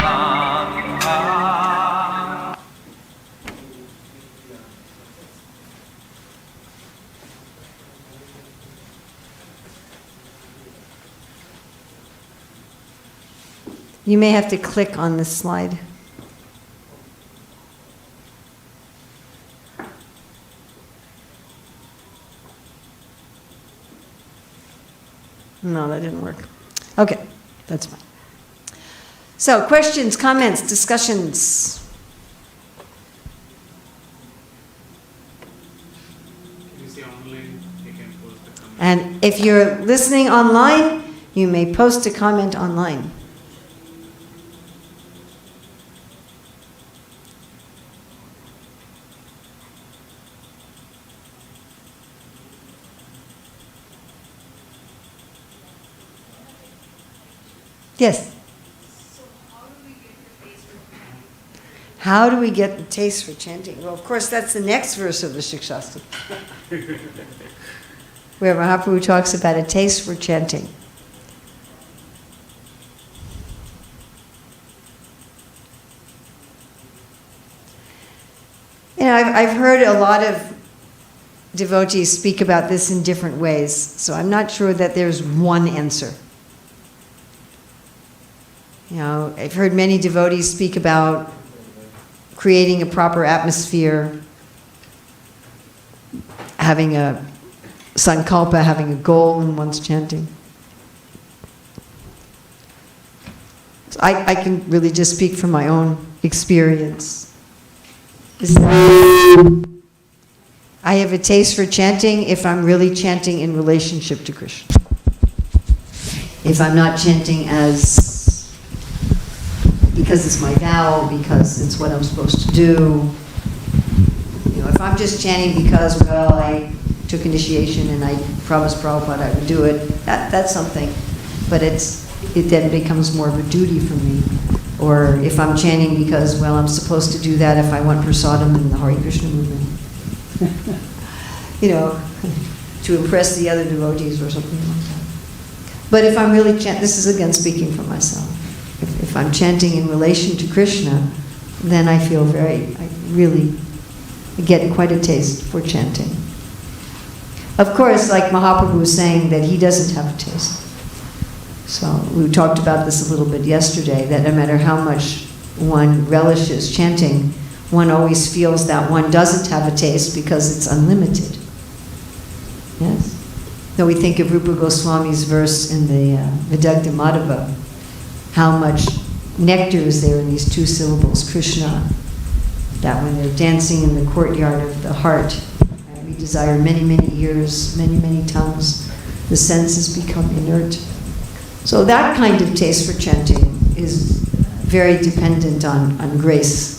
You may have to click on this slide. No, that didn't work. Okay, that's fine. So, questions, comments, discussions? You see online, you can post the comment. And if you're listening online, you may post a comment online. Yes? How do we get the taste for chanting? Well, of course, that's the next verse of the Shikshastra, where Mahaprabhu talks about a taste for chanting. You know, I've heard a lot of devotees speak about this in different ways, so I'm not sure that there's one answer. You know, I've heard many devotees speak about creating a proper atmosphere, having a sankalpa, having a goal in one's chanting. So I can really just speak from my own experience. I have a taste for chanting if I'm really chanting in relationship to Krishna. If I'm not chanting as because it's my vow, because it's what I'm supposed to do. You know, if I'm just chanting because, well, I took initiation and I promised Prabhupada I would do it, that's something. But it then becomes more of a duty for me. Or if I'm chanting because, well, I'm supposed to do that if I want prasadam in the Hare Krishna movement. You know, to impress the other devotees or something like that. But if I'm really chanting, this is again speaking for myself. If I'm chanting in relation to Krishna, then I feel I really get quite a taste for chanting. Of course, like Mahaprabhu was saying that he doesn't have a taste. So we talked about this a little bit yesterday, that no matter how much one relishes chanting, one always feels that one doesn't have a taste because it's unlimited. Yes? Though we think of Rupa Goswami's verse in the Vidagdha Madhava, how much nectar is there in these two syllables, Krishna, that when they're dancing in the courtyard of the heart, and we desire many, many ears, many, many tongues, the senses become inert. So that kind of taste for chanting is very dependent on grace,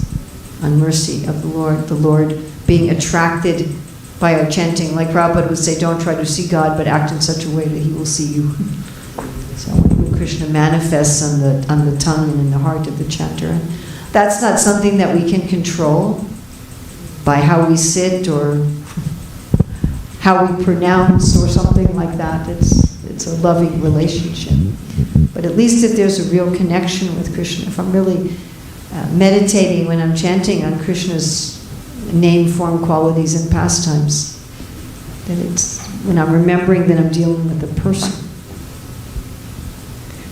on mercy of the Lord being attracted by our chanting. Like Prabhupada would say, don't try to see God, but act in such a way that he will see you. So when Krishna manifests on the tongue and in the heart of the chanter, that's not something that we can control by how we sit or how we pronounce or something like that. It's a loving relationship. But at least if there's a real connection with Krishna, if I'm really meditating when I'm chanting on Krishna's name, form, qualities, and pastimes, then it's when I'm remembering that I'm dealing with a person.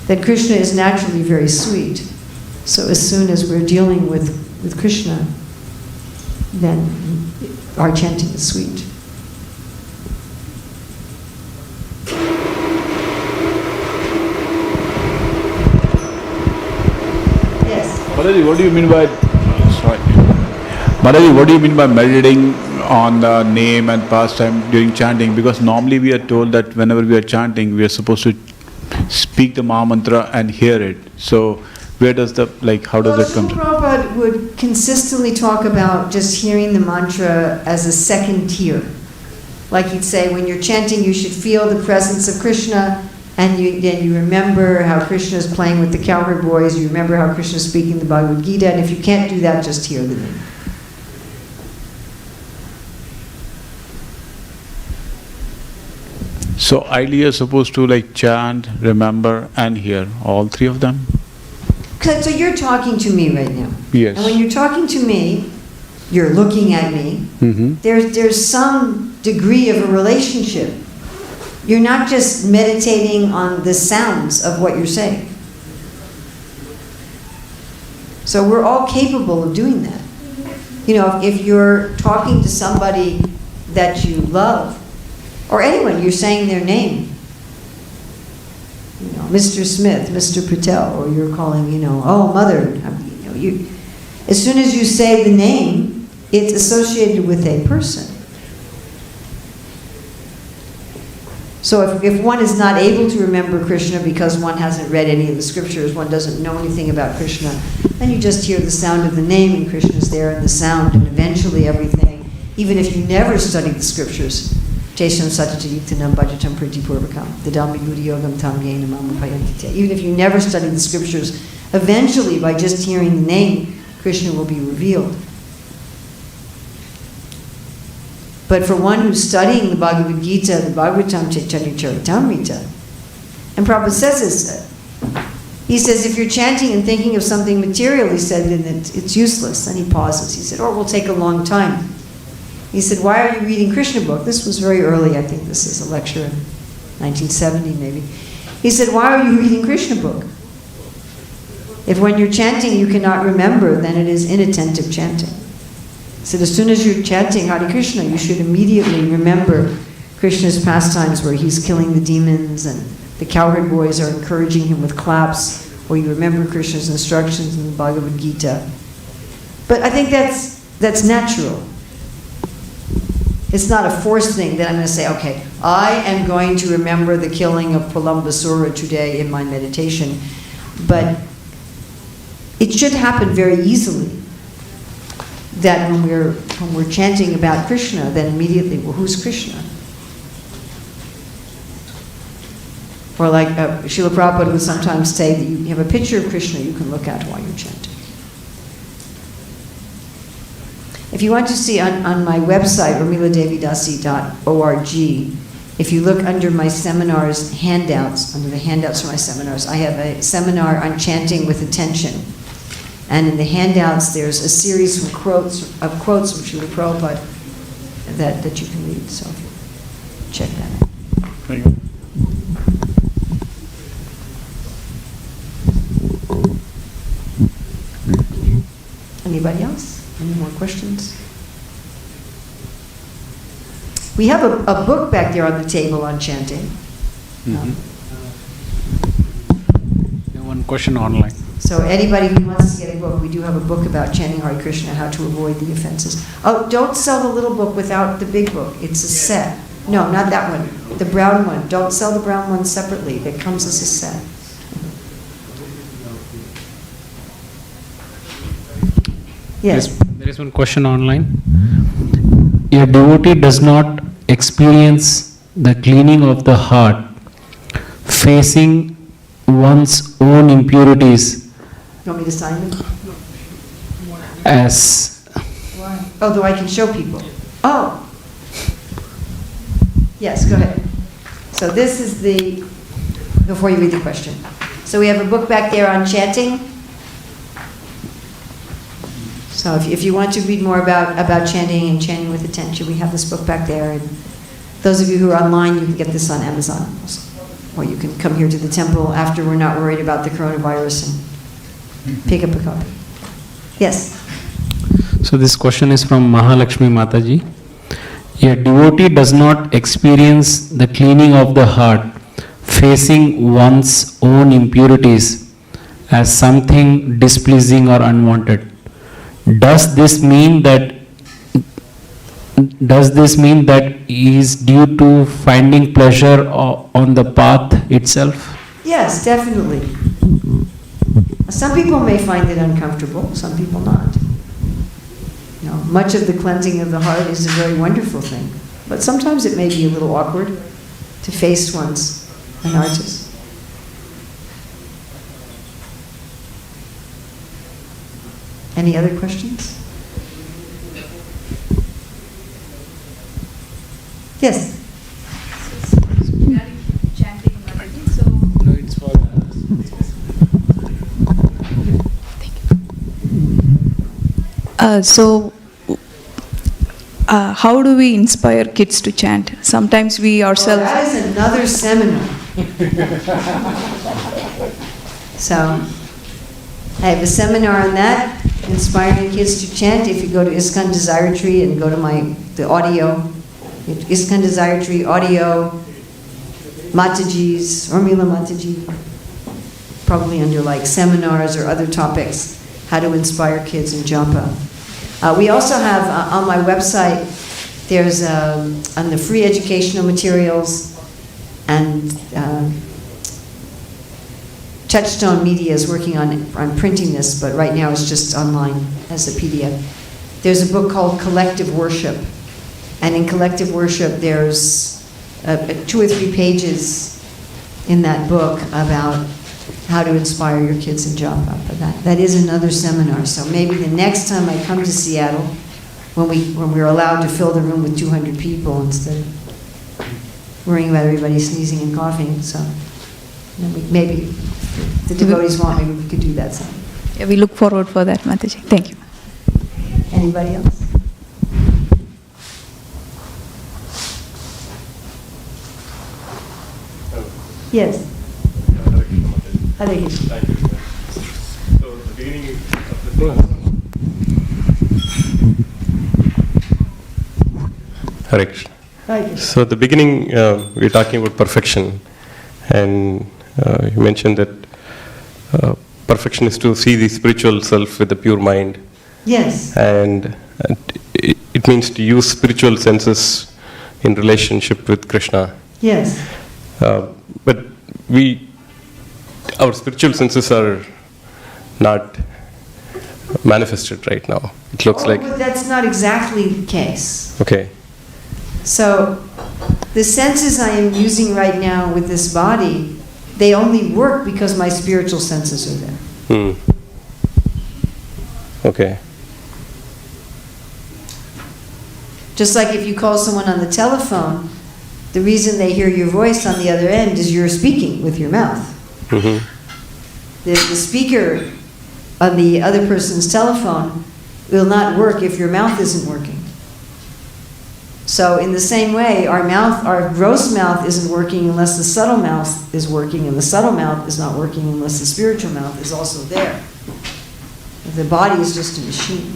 That Krishna is naturally very sweet. So as soon as we're dealing with Krishna, then our chanting is sweet. Yes? Mataji, what do you mean by Mataji, what do you mean by meditating on the name and pastime during chanting? Because normally we are told that whenever we are chanting, we are supposed to speak the Maha Mantra and hear it. So where does how does that come from? Prabhupada would consistently talk about just hearing the mantra as a second tier. Like he'd say, when you're chanting, you should feel the presence of Krishna, and then you remember how Krishna is playing with the cowherd boys, you remember how Krishna is speaking the Bhagavad Gita, and if you can't do that, just hear the name. So ideally you're supposed to like chant, remember and hear all three of them? So you're talking to me right now. Yes. And when you're talking to me, you're looking at me. Mm-hmm. There's some degree of a relationship. You're not just meditating on the sounds of what you're saying. So we're all capable of doing that. You know, if you're talking to somebody that you love, or anyone, you're saying their name. You know, Mr. Smith, Mr. Patel, or you're calling, you know, oh, mother. You know, as soon as you say the name, it's associated with a person. So if one is not able to remember Krishna because one hasn't read any of the scriptures, one doesn't know anything about Krishna, then you just hear the sound of the name and Krishna's there in the sound, and eventually everything, even if you never studied the scriptures, even if you never studied the scriptures, eventually by just hearing the name, Krishna will be revealed. But for one who's studying the Bhagavad Gita, the Bhagavatam, Chaitanya Charitamrita, and Prabhupada says this, he says, if you're chanting and thinking of something material, he said, then it's useless. Then he pauses. He said, or it will take a long time. He said, why are you reading Krishna book? This was very early. I think this is a lecture in 1970 maybe. He said, why are you reading Krishna book? If when you're chanting you cannot remember, then it is inattentive chanting. He said, as soon as you're chanting Hare Krishna, you should immediately remember Krishna's pastimes where he's killing the demons and the cowherd boys are encouraging him with claps, or you remember Krishna's instructions in the Bhagavad Gita. But I think that's natural. It's not a forced thing that I'm going to say, okay, I am going to remember the killing of Pralambasura today in my meditation. But it should happen very easily. That when we're chanting about Krishna, then immediately, well, who's Krishna? Or like Srila Prabhupada would sometimes say that you have a picture of Krishna you can look at while you're chanting. If you want to see on my website, urmiladevidasi.org, if you look under my seminars handouts, under the handouts for my seminars, I have a seminar on chanting with attention. And in the handouts, there's a series of quotes from Srila Prabhupada that you can read. So check that out. Thank you. Anybody else? Any more questions? We have a book back there on the table on chanting. One question online. So anybody who wants to get a book, we do have a book about chanting Hare Krishna, how to avoid the offenses. Oh, don't sell the little book without the big book. It's a set. No, not that one. The brown one. Don't sell the brown one separately. It comes as a set. Yes. There is one question online. A devotee does not experience the cleaning of the heart, facing one's own impurities You want me to sign them? as Oh, though I can show people. Oh. Yes, go ahead. So this is the, before you read the question. So we have a book back there on chanting. So if you want to read more about chanting and chanting with attention, we have this book back there. And those of you who are online, you can get this on Amazon also. Or you can come here to the temple after we're not worried about the coronavirus and pick up a copy. Yes? So this question is from Mahalakshmi Mataji. A devotee does not experience the cleaning of the heart, facing one's own impurities as something displeasing or unwanted. Does this mean that he is due to finding pleasure on the path itself? Yes, definitely. Some people may find it uncomfortable, some people not. You know, much of the cleansing of the heart is a very wonderful thing, but sometimes it may be a little awkward to face one's anarthas. Any other questions? Yes. Regarding chanting Mataji, so No, it's for how do we inspire kids to chant? Sometimes we Well, ourselves. that is another seminar. So, I have a seminar on that, inspiring kids to chant. If you go to ISKCON Desire Tree and go to the audio, ISKCON Desire Tree audio, Mataji's, Urmila Mataji, probably under like seminars or other topics, how to inspire kids in japa. We also have on my website, there's on the free educational materials, and Touchstone Media is working on printing this, but right now it's just online as a PDF. There's a book called Collective Worship, and in Collective Worship there's 2 or 3 pages in that book about how to inspire your kids in japa. But that is another seminar. So maybe the next time I come to Seattle, when we're allowed to fill the room with 200 people instead of worrying about everybody sneezing and coughing, so maybe if the devotees want, maybe we could do that sometime. Yeah, we look forward for that, Mataji. Thank you. Anybody else? Yes. Hare Krishna. Thank you. So, the beginning of the Hare Krishna. Hare Krishna. So, at the beginning, we were talking about perfection, and you mentioned that perfection is to see the spiritual self with a pure mind, Yes. and it means to use spiritual senses in relationship with Krishna. Yes. But our spiritual senses are not manifested right now. It looks like, But that's not exactly the case. okay, So, the senses I am using right now with this body, they only work because my spiritual senses are there. Okay. Just like if you call someone on the telephone, the reason they hear your voice on the other end is you're speaking with your mouth. Mm-hmm. The speaker on the other person's telephone will not work if your mouth isn't working. So in the same way, our gross mouth isn't working unless the subtle mouth is working, and the subtle mouth is not working unless the spiritual mouth is also there. The body is just a machine.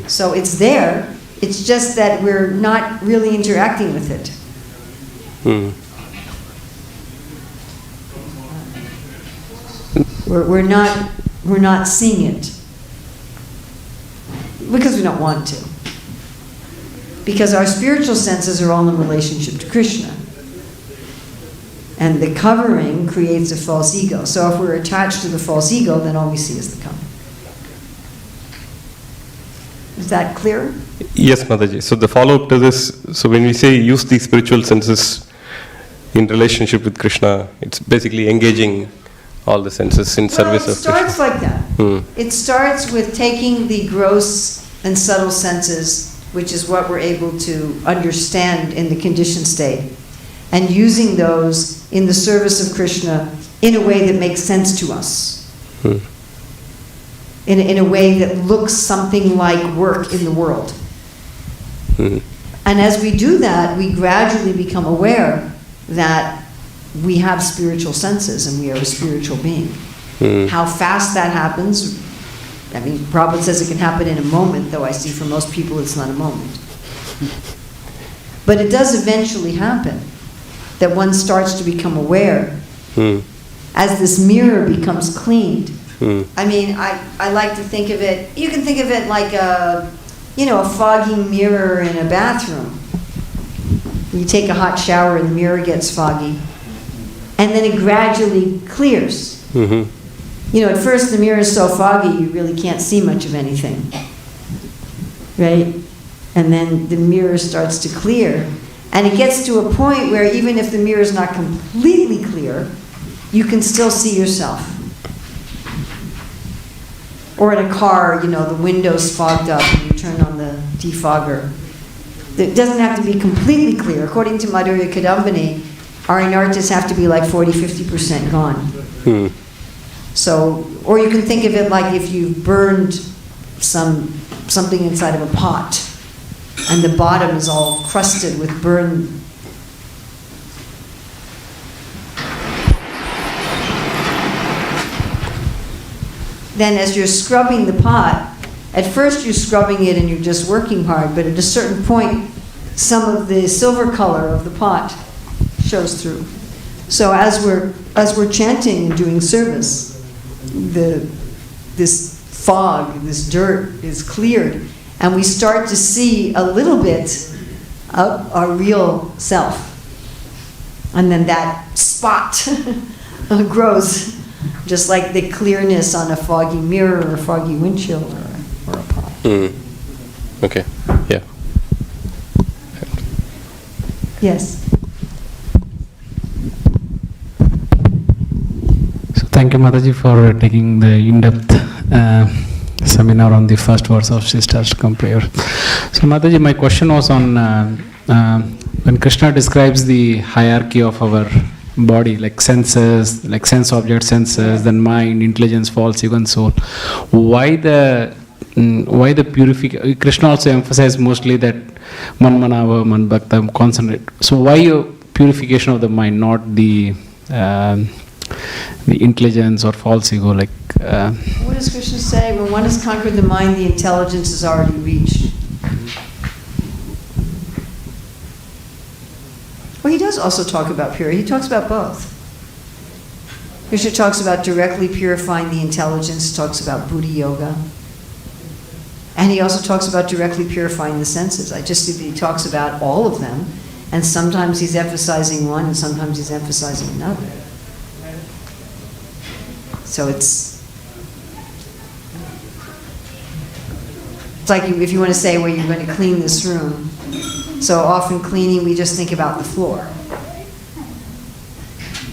So it's there, it's just that we're not really interacting with it. We're not seeing it because we don't want to. Because our spiritual senses are all in relationship to Krishna. And the covering creates a false ego. So if we're attached to the false ego, then all we see is the covering. Is that clear? Yes, Mataji. So the follow-up to this, so when we say use the spiritual senses in relationship with Krishna, it's basically engaging all the senses in service of Krishna. It starts like that. It starts with taking the gross and subtle senses, which is what we're able to understand in the conditioned state, and using those in the service of Krishna in a way that makes sense to us. In a way that looks something like work in the world. And as we do that, we gradually become aware that we have spiritual senses and we are a spiritual being. How fast that happens, I mean, Prabhupada says it can happen in a moment, though I see for most people it's not a moment. But it does eventually happen, that one starts to become aware as this mirror becomes cleaned. I mean, I like to think of it, you can think of it like a foggy mirror in a bathroom. You take a hot shower and the mirror gets foggy, and then it gradually clears. At first the mirror is so foggy you really can't see much of anything, right? And then the mirror starts to clear, and it gets to a point where even if the mirror is not completely clear, you can still see yourself. Or in a car, the window's fogged up and you turn on the defogger. It doesn't have to be completely clear. According to Madhurya Kadambini, our inartas have to be like 40-50% gone. So, or you can think of it like if you burned something inside of a pot and the bottom is all crusted with burn. Then as you're scrubbing the pot, at first you're scrubbing it and you're just working hard, but at a certain point, some of the silver color of the pot shows through. So as we're chanting and doing service, this fog, this dirt is cleared, and we start to see a little bit of our real self. And then that spot grows, just like the clearness on a foggy mirror or a foggy windshield or a pot. Okay, yeah. Yes. So thank you, Mataji, for taking the in-depth seminar on the first verse of Siddhartha prayer. So Mataji, my question was on when Krishna describes the hierarchy of our body, like senses, like sense object senses, then mind, intelligence, false ego, and soul. Why the purification? Krishna also emphasized mostly that man manava, man bhakta, concentrate. So why purification of the mind, not the intelligence or false ego? Like what does Krishna say? When one has conquered the mind, the intelligence is already reached. Well, he does also talk about purity. He talks about both. Krishna talks about directly purifying the intelligence, talks about Buddha yoga. And he also talks about directly purifying the senses. I just see that he talks about all of them, and sometimes he's emphasizing one, and sometimes he's emphasizing another. So it's like if you want to say, well, you're going to clean this room. So often cleaning, we just think about the floor.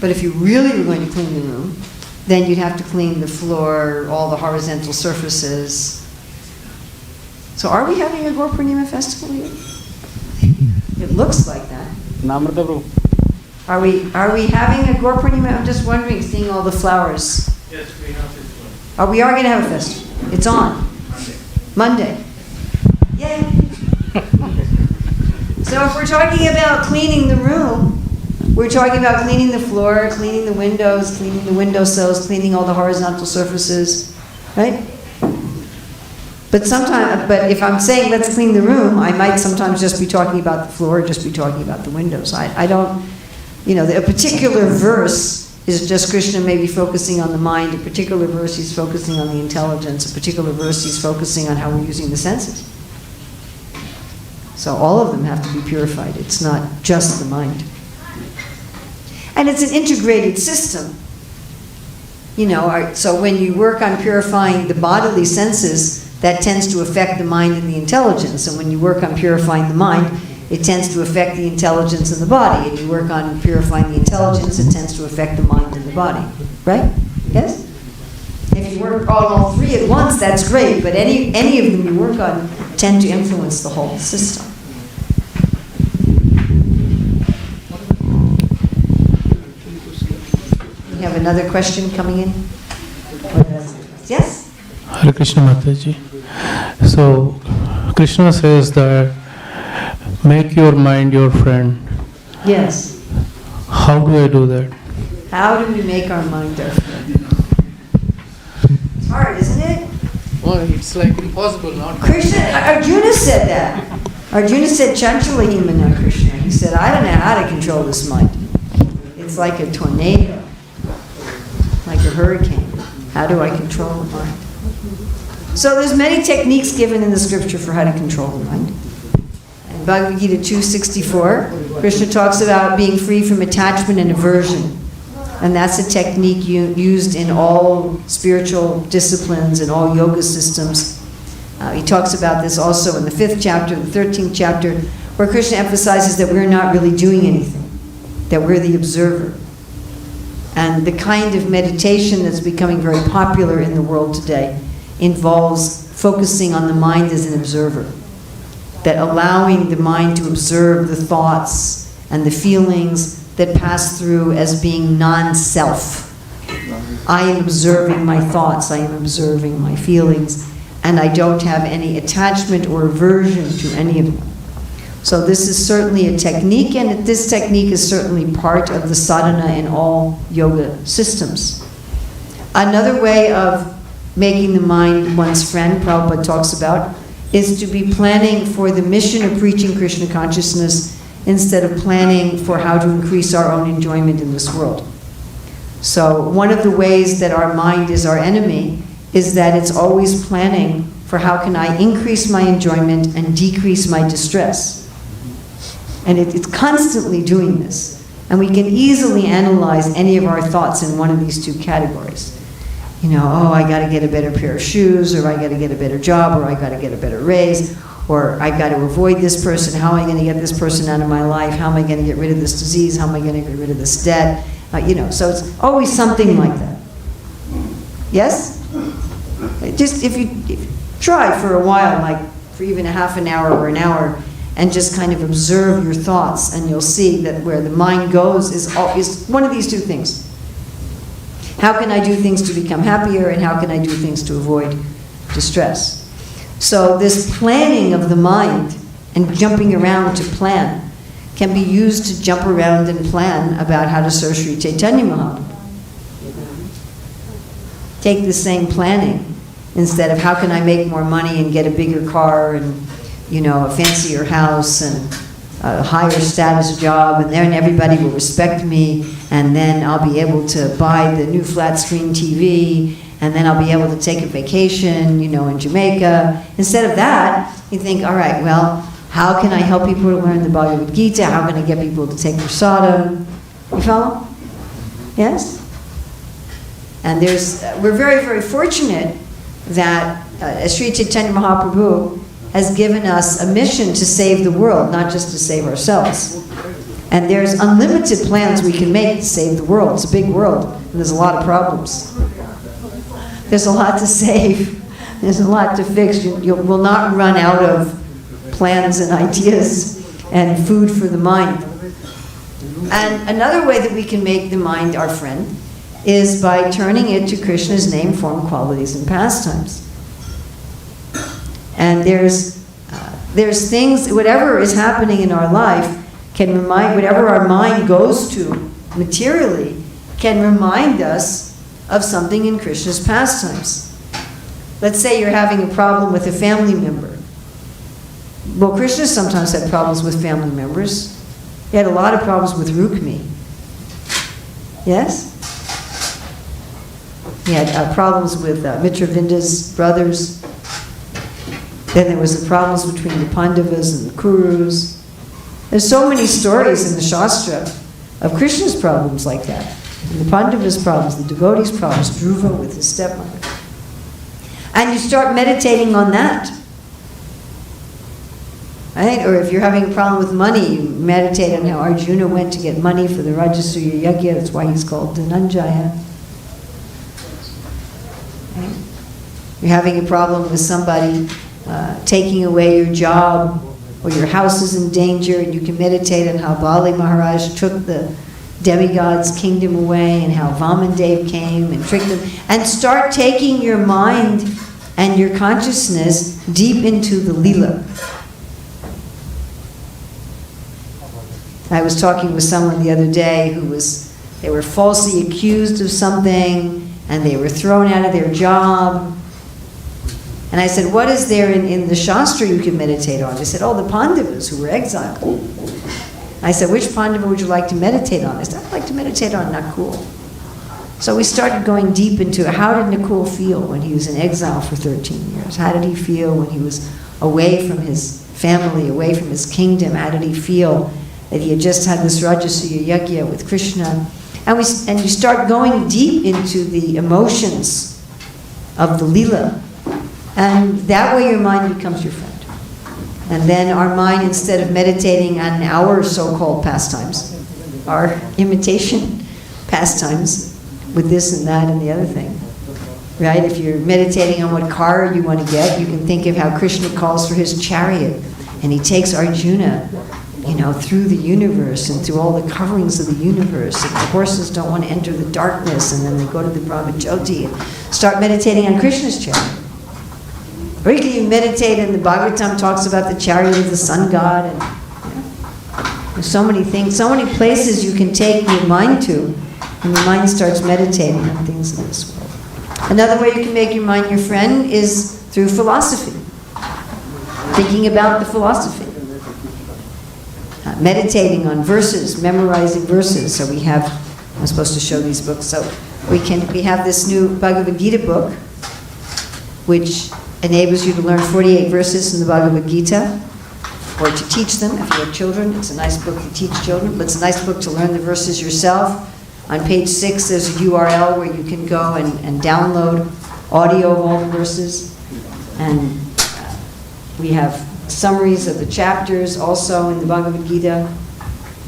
But if you really were going to clean the room, then you'd have to clean the floor, all the horizontal surfaces. So are we having a Gaur Purnima festival here? It looks like that. Are we having a Gaur Purnima? I'm just wondering, seeing all the flowers. Yes, we have it. We are going to have a festival. It's on. Monday. Yay! So if we're talking about cleaning the room, we're talking about cleaning the floor, cleaning the windows, cleaning the windowsills, cleaning all the horizontal surfaces, right? But if I'm saying let's clean the room, I might sometimes just be talking about the floor, just be talking about the windows. I don't, a particular verse is just Krishna maybe focusing on the mind, a particular verse he's focusing on the intelligence, a particular verse he's focusing on how we're using the senses. So all of them have to be purified. It's not just the mind. And it's an integrated system. So when you work on purifying the bodily senses, that tends to affect the mind and the intelligence. And when you work on purifying the mind, it tends to affect the intelligence and the body. And you work on purifying the intelligence, it tends to affect the mind and the body. Right? Yes? If you work on all three at once, that's great. But any of them you work on tend to influence the whole system. We have another question coming in. Yes? Hare Krishna Mataji. So, Krishna says that make your mind your friend. Yes. How do I do that? How do we make our mind our friend? It's hard, isn't it? Well, it's like impossible not. Arjuna said that. Arjuna said, Chanchala himana Krishna. He said, I don't know how to control this mind. It's like a tornado, like a hurricane. How do I control the mind? So there's many techniques given in the scripture for how to control the mind. In Bhagavad Gita 2:64, Krishna talks about being free from attachment and aversion. And that's a technique used in all spiritual disciplines and all yoga systems. He talks about this also in the 5th chapter, the 13th chapter, where Krishna emphasizes that we're not really doing anything, that we're the observer. And the kind of meditation that's becoming very popular in the world today involves focusing on the mind as an observer. That allowing the mind to observe the thoughts and the feelings that pass through as being non-self. I am observing my thoughts, I am observing my feelings, and I don't have any attachment or aversion to any of them. So this is certainly a technique, and this technique is certainly part of the sadhana in all yoga systems. Another way of making the mind one's friend, Prabhupada talks about, is to be planning for the mission of preaching Krishna consciousness instead of planning for how to increase our own enjoyment in this world. So one of the ways that our mind is our enemy is that it's always planning for how can I increase my enjoyment and decrease my distress. And it's constantly doing this. And we can easily analyze any of our thoughts in one of these two categories. You know, oh, I got to get a better pair of shoes, or I got to get a better job, or I got to get a better raise, or I got to avoid this person. How am I going to get this person out of my life? How am I going to get rid of this disease? How am I going to get rid of this debt? So it's always something like that. Yes? Just if you try for a while, like for even a half an hour or an hour, and just kind of observe your thoughts, and you'll see that where the mind goes is one of these two things. How can I do things to become happier, and how can I do things to avoid distress? So this planning of the mind and jumping around to plan can be used to jump around and plan about how to serve Sri Chaitanya Mahaprabhu. Take the same planning instead of how can I make more money and get a bigger car and a fancier house and a higher status job, and then everybody will respect me, and then I'll be able to buy the new flat screen TV, and then I'll be able to take a vacation, in Jamaica. Instead of that, you think, all right, well, how can I help people to learn the Bhagavad Gita? How can I get people to take prasadam? You follow? Yes? And we're very, very fortunate that Sri Chaitanya Mahaprabhu has given us a mission to save the world, not just to save ourselves. And there's unlimited plans we can make to save the world. It's a big world, and there's a lot of problems. There's a lot to save. There's a lot to fix. You will not run out of plans and ideas and food for the mind. And another way that we can make the mind our friend is by turning it to Krishna's name, form, qualities, and pastimes. And there's things, whatever is happening in our life can remind, whatever our mind goes to materially, can remind us of something in Krishna's pastimes. Let's say you're having a problem with a family member. Well, Krishna sometimes had problems with family members. He had a lot of problems with Rukmi. Yes? He had problems with Mitravinda's brothers. Then there was the problems between the Pandavas and the Kurus. There's so many stories in the Shastra of Krishna's problems like that. And the Pandavas' problems, the devotees' problems, Dhruva with his stepmother. And you start meditating on that. Right? Or if you're having a problem with money, you meditate on how Arjuna went to get money for the Rajasuya Yajna. That's why he's called Dhananjaya. Right? You're having a problem with somebody taking away your job, or your house is in danger, and you can meditate on how Bali Maharaj took the demigod's kingdom away, and how Vamandev came and tricked them, and start taking your mind and your consciousness deep into the Leela. I was talking with someone the other day they were falsely accused of something, and they were thrown out of their job. And I said, what is there in the Shastra you can meditate on? They said, oh, the Pandavas who were exiled. I said, which Pandava would you like to meditate on? They said, I'd like to meditate on Nakul. So we started going deep into how did Nakul feel when he was in exile for 13 years? How did he feel when he was away from his family, away from his kingdom? How did he feel that he had just had this Rajasuya Yajna with Krishna? And you start going deep into the emotions of the Leela. And that way your mind becomes your friend. And then our mind, instead of meditating on our so-called pastimes, our imitation pastimes with this and that and the other thing, right? If you're meditating on what car you want to get, you can think of how Krishna calls for his chariot, and he takes Arjuna, through the universe and through all the coverings of the universe. And the horses don't want to enter the darkness, and then they go to the Brahmajyoti and start meditating on Krishna's chariot. Or you can even meditate, and the Bhagavatam talks about the chariot of the sun god. And there's so many things, so many places you can take your mind to, and your mind starts meditating on things in this world. Another way you can make your mind your friend is through philosophy. Thinking about the philosophy. Meditating on verses, memorizing verses. So I'm supposed to show these books. So we have this new Bhagavad Gita book, which enables you to learn 48 verses in the Bhagavad Gita, or to teach them if you have children. It's a nice book to teach children, but it's a nice book to learn the verses yourself. On page 6, there's a URL where you can go and download audio of all the verses. And we have summaries of the chapters also in the Bhagavad Gita,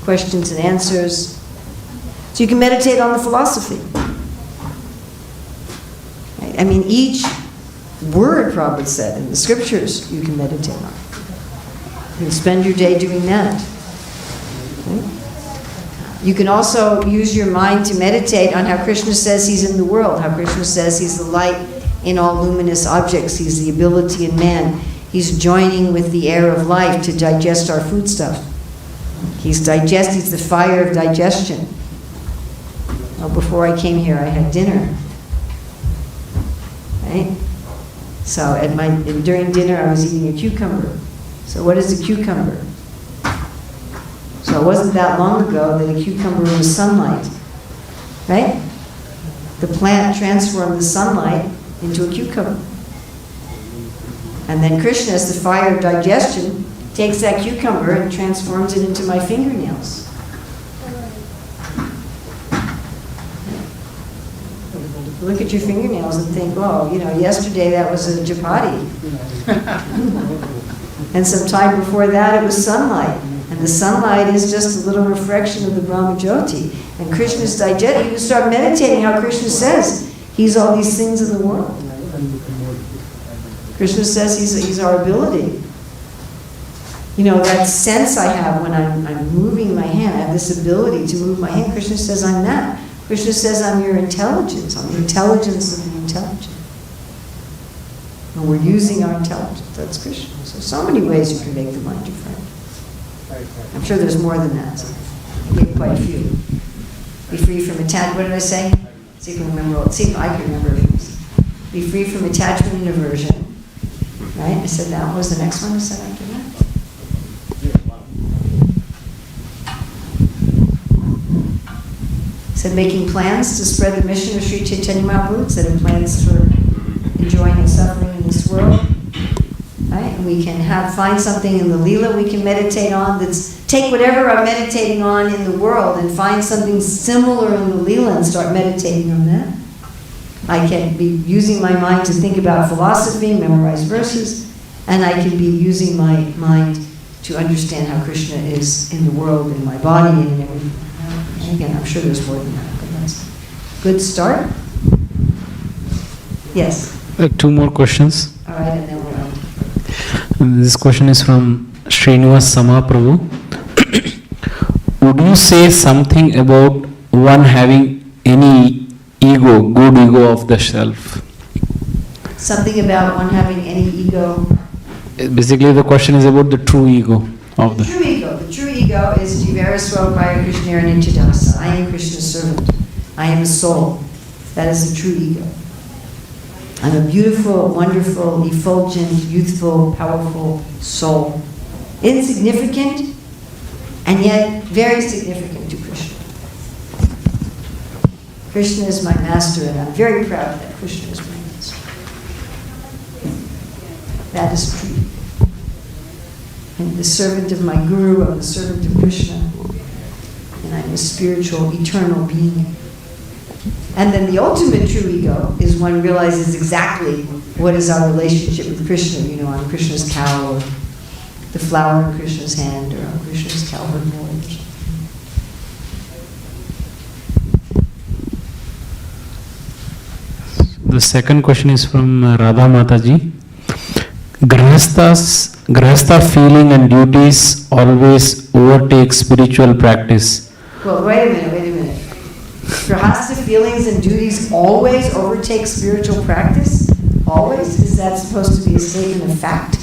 questions and answers. So you can meditate on the philosophy. Right? I mean, each word, Prabhupada said, in the scriptures you can meditate on. You can spend your day doing that. Okay? You can also use your mind to meditate on how Krishna says he's in the world, how Krishna says he's the light in all luminous objects, he's the ability in man, he's joining with the air of life to digest our foodstuff. He's the fire of digestion. Well, before I came here, I had dinner. Right? So during dinner, I was eating a cucumber. So what is a cucumber? So it wasn't that long ago that a cucumber was sunlight, right? The plant transformed the sunlight into a cucumber. And then Krishna, as the fire of digestion, takes that cucumber and transforms it into my fingernails. Look at your fingernails and think, oh, yesterday that was a chapati. And some time before that it was sunlight. And the sunlight is just a little reflection of the Brahmajyoti. And Krishna's digestion, you can start meditating how Krishna says he's all these things in the world. Krishna says he's our ability. That sense I have when I'm moving my hand, I have this ability to move my hand. Krishna says I'm that. Krishna says I'm your intelligence. I'm the intelligence of the intelligent. And we're using our intelligence. That's Krishna. So many ways you can make the mind your friend. I'm sure there's more than that. So I gave quite a few. Be free from attachment. What did I say? See if I can remember. See if I can remember. Be free from attachment and aversion. Right? I said that was the next one I said after that. Said making plans to spread the mission of Sri Chaitanya Mahaprabhu. Said in plans for enjoying and suffering in this world. Right? And we can find something in the Leela we can meditate on. Take whatever I'm meditating on in the world and find something similar in the Leela and start meditating on that. I can be using my mind to think about philosophy, memorize verses, and I can be using my mind to understand how Krishna is in the world, in my body, and in everything. And again, I'm sure there's more than that, but that's a good start. Yes? Two more questions. All right, and then we're on. This question is from Srinivas Samaprabhu. Would you say something about one having any ego, good ego of the self? Something about one having any ego. Basically, the question is about the true ego of the. True ego. The true ego is Jivara Swabhaya Krishnara Nityadasa. I am Krishna's servant. I am a soul. That is the true ego. I'm a beautiful, wonderful, effulgent, youthful, powerful soul. Insignificant, and yet very significant to Krishna. Krishna is my master, and I'm very proud that Krishna is my master. That is true. I'm the servant of my Guru, I'm the servant of Krishna, and I'm a spiritual, eternal being. And then the ultimate true ego is one realizes exactly what is our relationship with Krishna, on Krishna's cow, or the flower in Krishna's hand, or on Krishna's cowherd mold. The the second question is from Radha Mataji. Grahastha feeling and duties always overtake spiritual practice. Well, wait a minute. Grahastha feelings and duties always overtake spiritual practice? Always? Is that supposed to be a statement of fact?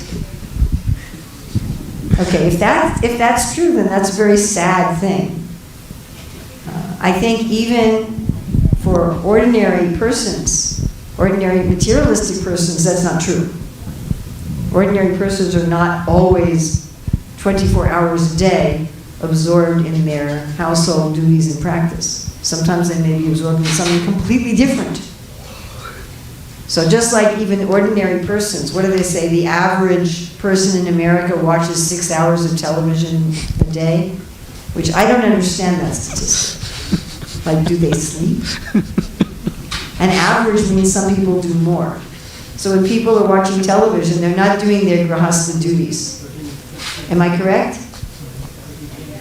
Okay, if that's true, then that's a very sad thing. I think even for ordinary persons, ordinary materialistic persons, that's not true. Ordinary persons are not always 24 hours a day absorbed in their household duties and practice. Sometimes they may be absorbed in something completely different. So just like even ordinary persons, what do they say? The average person in America watches 6 hours of television a day, which I don't understand that statistic. Like, do they sleep? And average means some people do more. So when people are watching television, they're not doing their grahastha duties. Am I correct?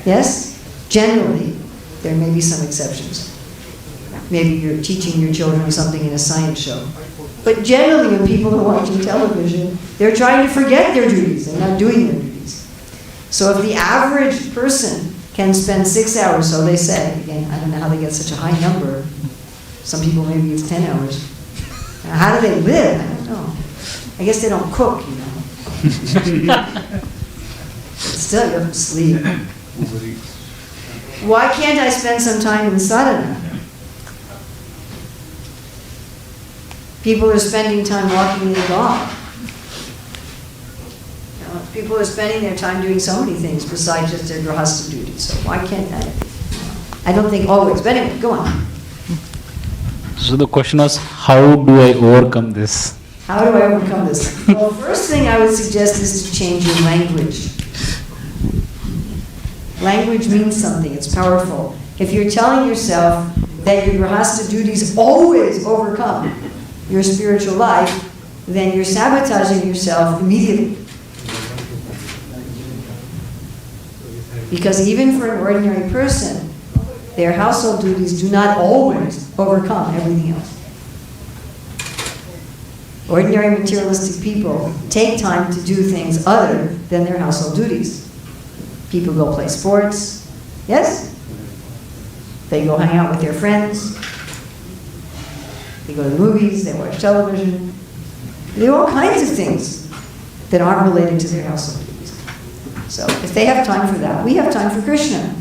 Yes? Generally, there may be some exceptions. Maybe you're teaching your children something in a science show. But generally, when people are watching television, they're trying to forget their duties. They're not doing their duties. So if the average person can spend 6 hours, so they say, again, I don't know how they get such a high number. Some people maybe it's 10 hours. Now, how do they live? I don't know. I guess they don't cook, you know. Still, you have to sleep. Why can't I spend some time in sadhana? People are spending time walking the dog. You know, people are spending their time doing so many things besides just their grahastha duties. So why can't I don't think always. But anyway, go on. So the question was, how do I overcome this? How do I overcome this? Well, first thing I would suggest is to change your language. Language means something. It's powerful. If you're telling yourself that your grahastha duties always overcome your spiritual life, then you're sabotaging yourself immediately. Because even for an ordinary person, their household duties do not always overcome everything else. Ordinary materialistic people take time to do things other than their household duties. People go play sports, yes? They go hang out with their friends. They go to the movies, they watch television. They do all kinds of things that aren't related to their household duties. So if they have time for that, we have time for Krishna.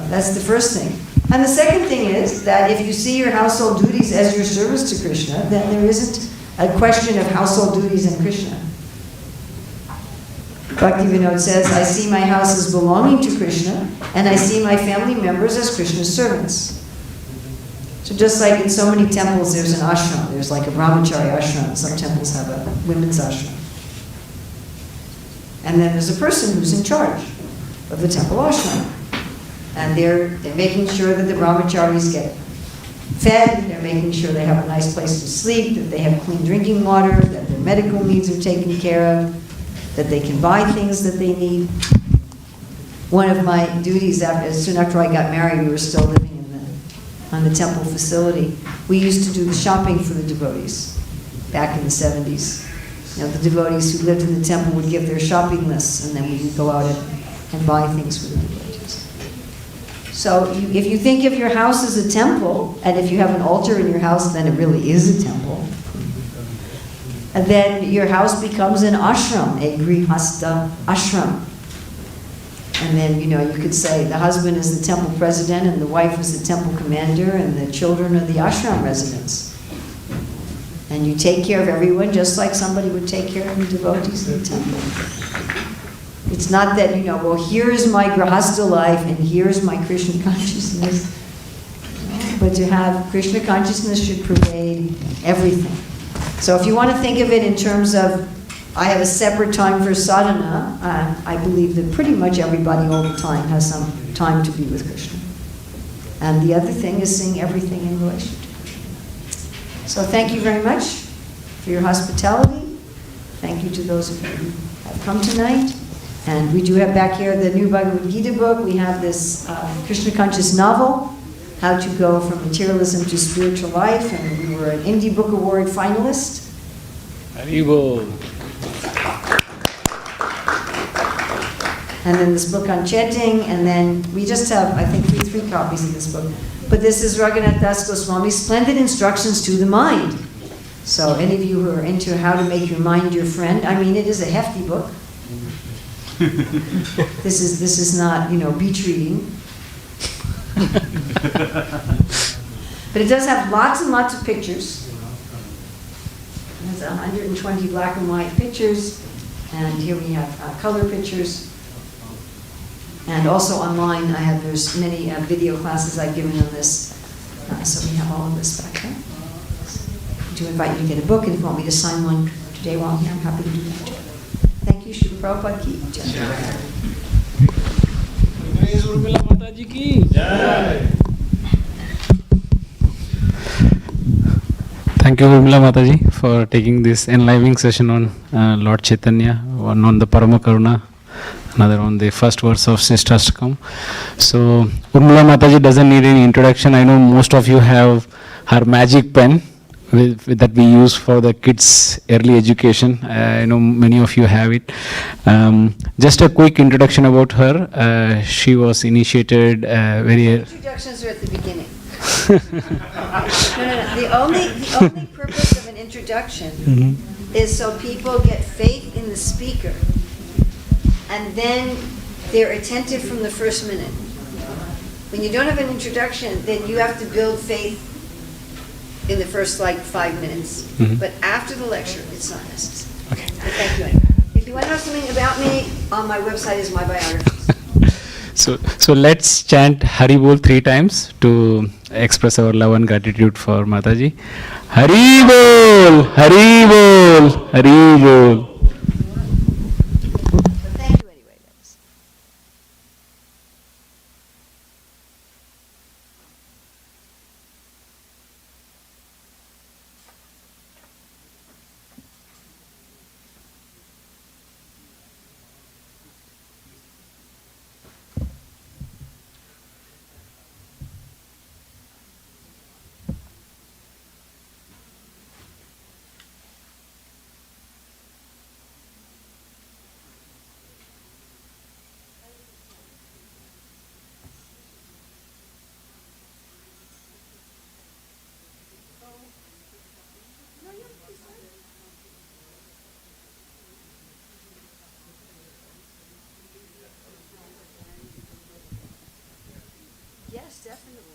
That's the first thing. And the second thing is that if you see your household duties as your service to Krishna, then there isn't a question of household duties and Krishna. Bhaktivinoda says, I see my house as belonging to Krishna, and I see my family members as Krishna's servants. So just like in so many temples, there's an ashram. There's like a brahmachari ashram. Some temples have a women's ashram. And then there's a person who's in charge of the temple ashram. And they're making sure that the brahmacharis get fed, they're making sure they have a nice place to sleep, that they have clean drinking water, that their medical needs are taken care of, that they can buy things that they need. One of my duties, soon after I got married, we were still living on the temple facility. We used to do the shopping for the devotees back in the 70s. You know, the devotees who lived in the temple would give their shopping lists, and then we would go out and buy things for the devotees. So if you think of your house as a temple, and if you have an altar in your house, then it really is a temple. And then your house becomes an ashram, a grihastha ashram. And then, you know, you could say the husband is the temple president, and the wife is the temple commander, and the children are the ashram residents. And you take care of everyone just like somebody would take care of the devotees in the temple. It's not that, you know, well, here's my grahastha life, and here's my Krishna consciousness. But to have Krishna consciousness should pervade everything. So if you want to think of it in terms of, I have a separate time for sadhana, I believe that pretty much everybody all the time has some time to be with Krishna. And the other thing is seeing everything in relation to Krishna. So thank you very much for your hospitality. Thank you to those of you who have come tonight. And we do have back here the new Bhagavad Gita book. We have this Krishna conscious novel, how to go from materialism to spiritual life, and we were an Indie Book Award finalist. And then this book on chanting, and then we just have, I think, three copies of this book. But this is Raghunath Das Goswami's Splendid Instructions to the Mind. So any of you who are into how to make your mind your friend, I mean, it is a hefty book. This is not, beach reading. But it does have lots and lots of pictures. It has 120 black and white pictures, and here we have color pictures. And also online, there's many video classes I've given on this. So we have all of this back there. To invite you to get a book, and if you want me to sign one today while I'm here, I'm happy to do that too. Thank you, Srila Prabhupada ki jai. Urmila Mataji ki jai. Thank you, Urmila Mataji, for taking this enlivening session on Lord Chaitanya, one on the Parama Karuna, another on the first verse of Srishtastakam. So, Urmila Mataji doesn't need any introduction. I know most of you have her magic pen that we use for the kids' early education. I know many of you have it. Just a quick introduction about her. She was initiated very... Introductions are at the beginning. No. The only purpose of an introduction is so people get faith in the speaker, and then they're attentive from the first minute. When you don't have an introduction, then you have to build faith in the first 5 minutes. But after the lecture, it's not necessary. Okay. But thank you anyway. If you want to know something about me, on my website is my biography. So let's chant Hari Bol 3 times to express our love and gratitude for Mataji. Hari Bol, Hari Bol, Hari Bol. Yes, definitely.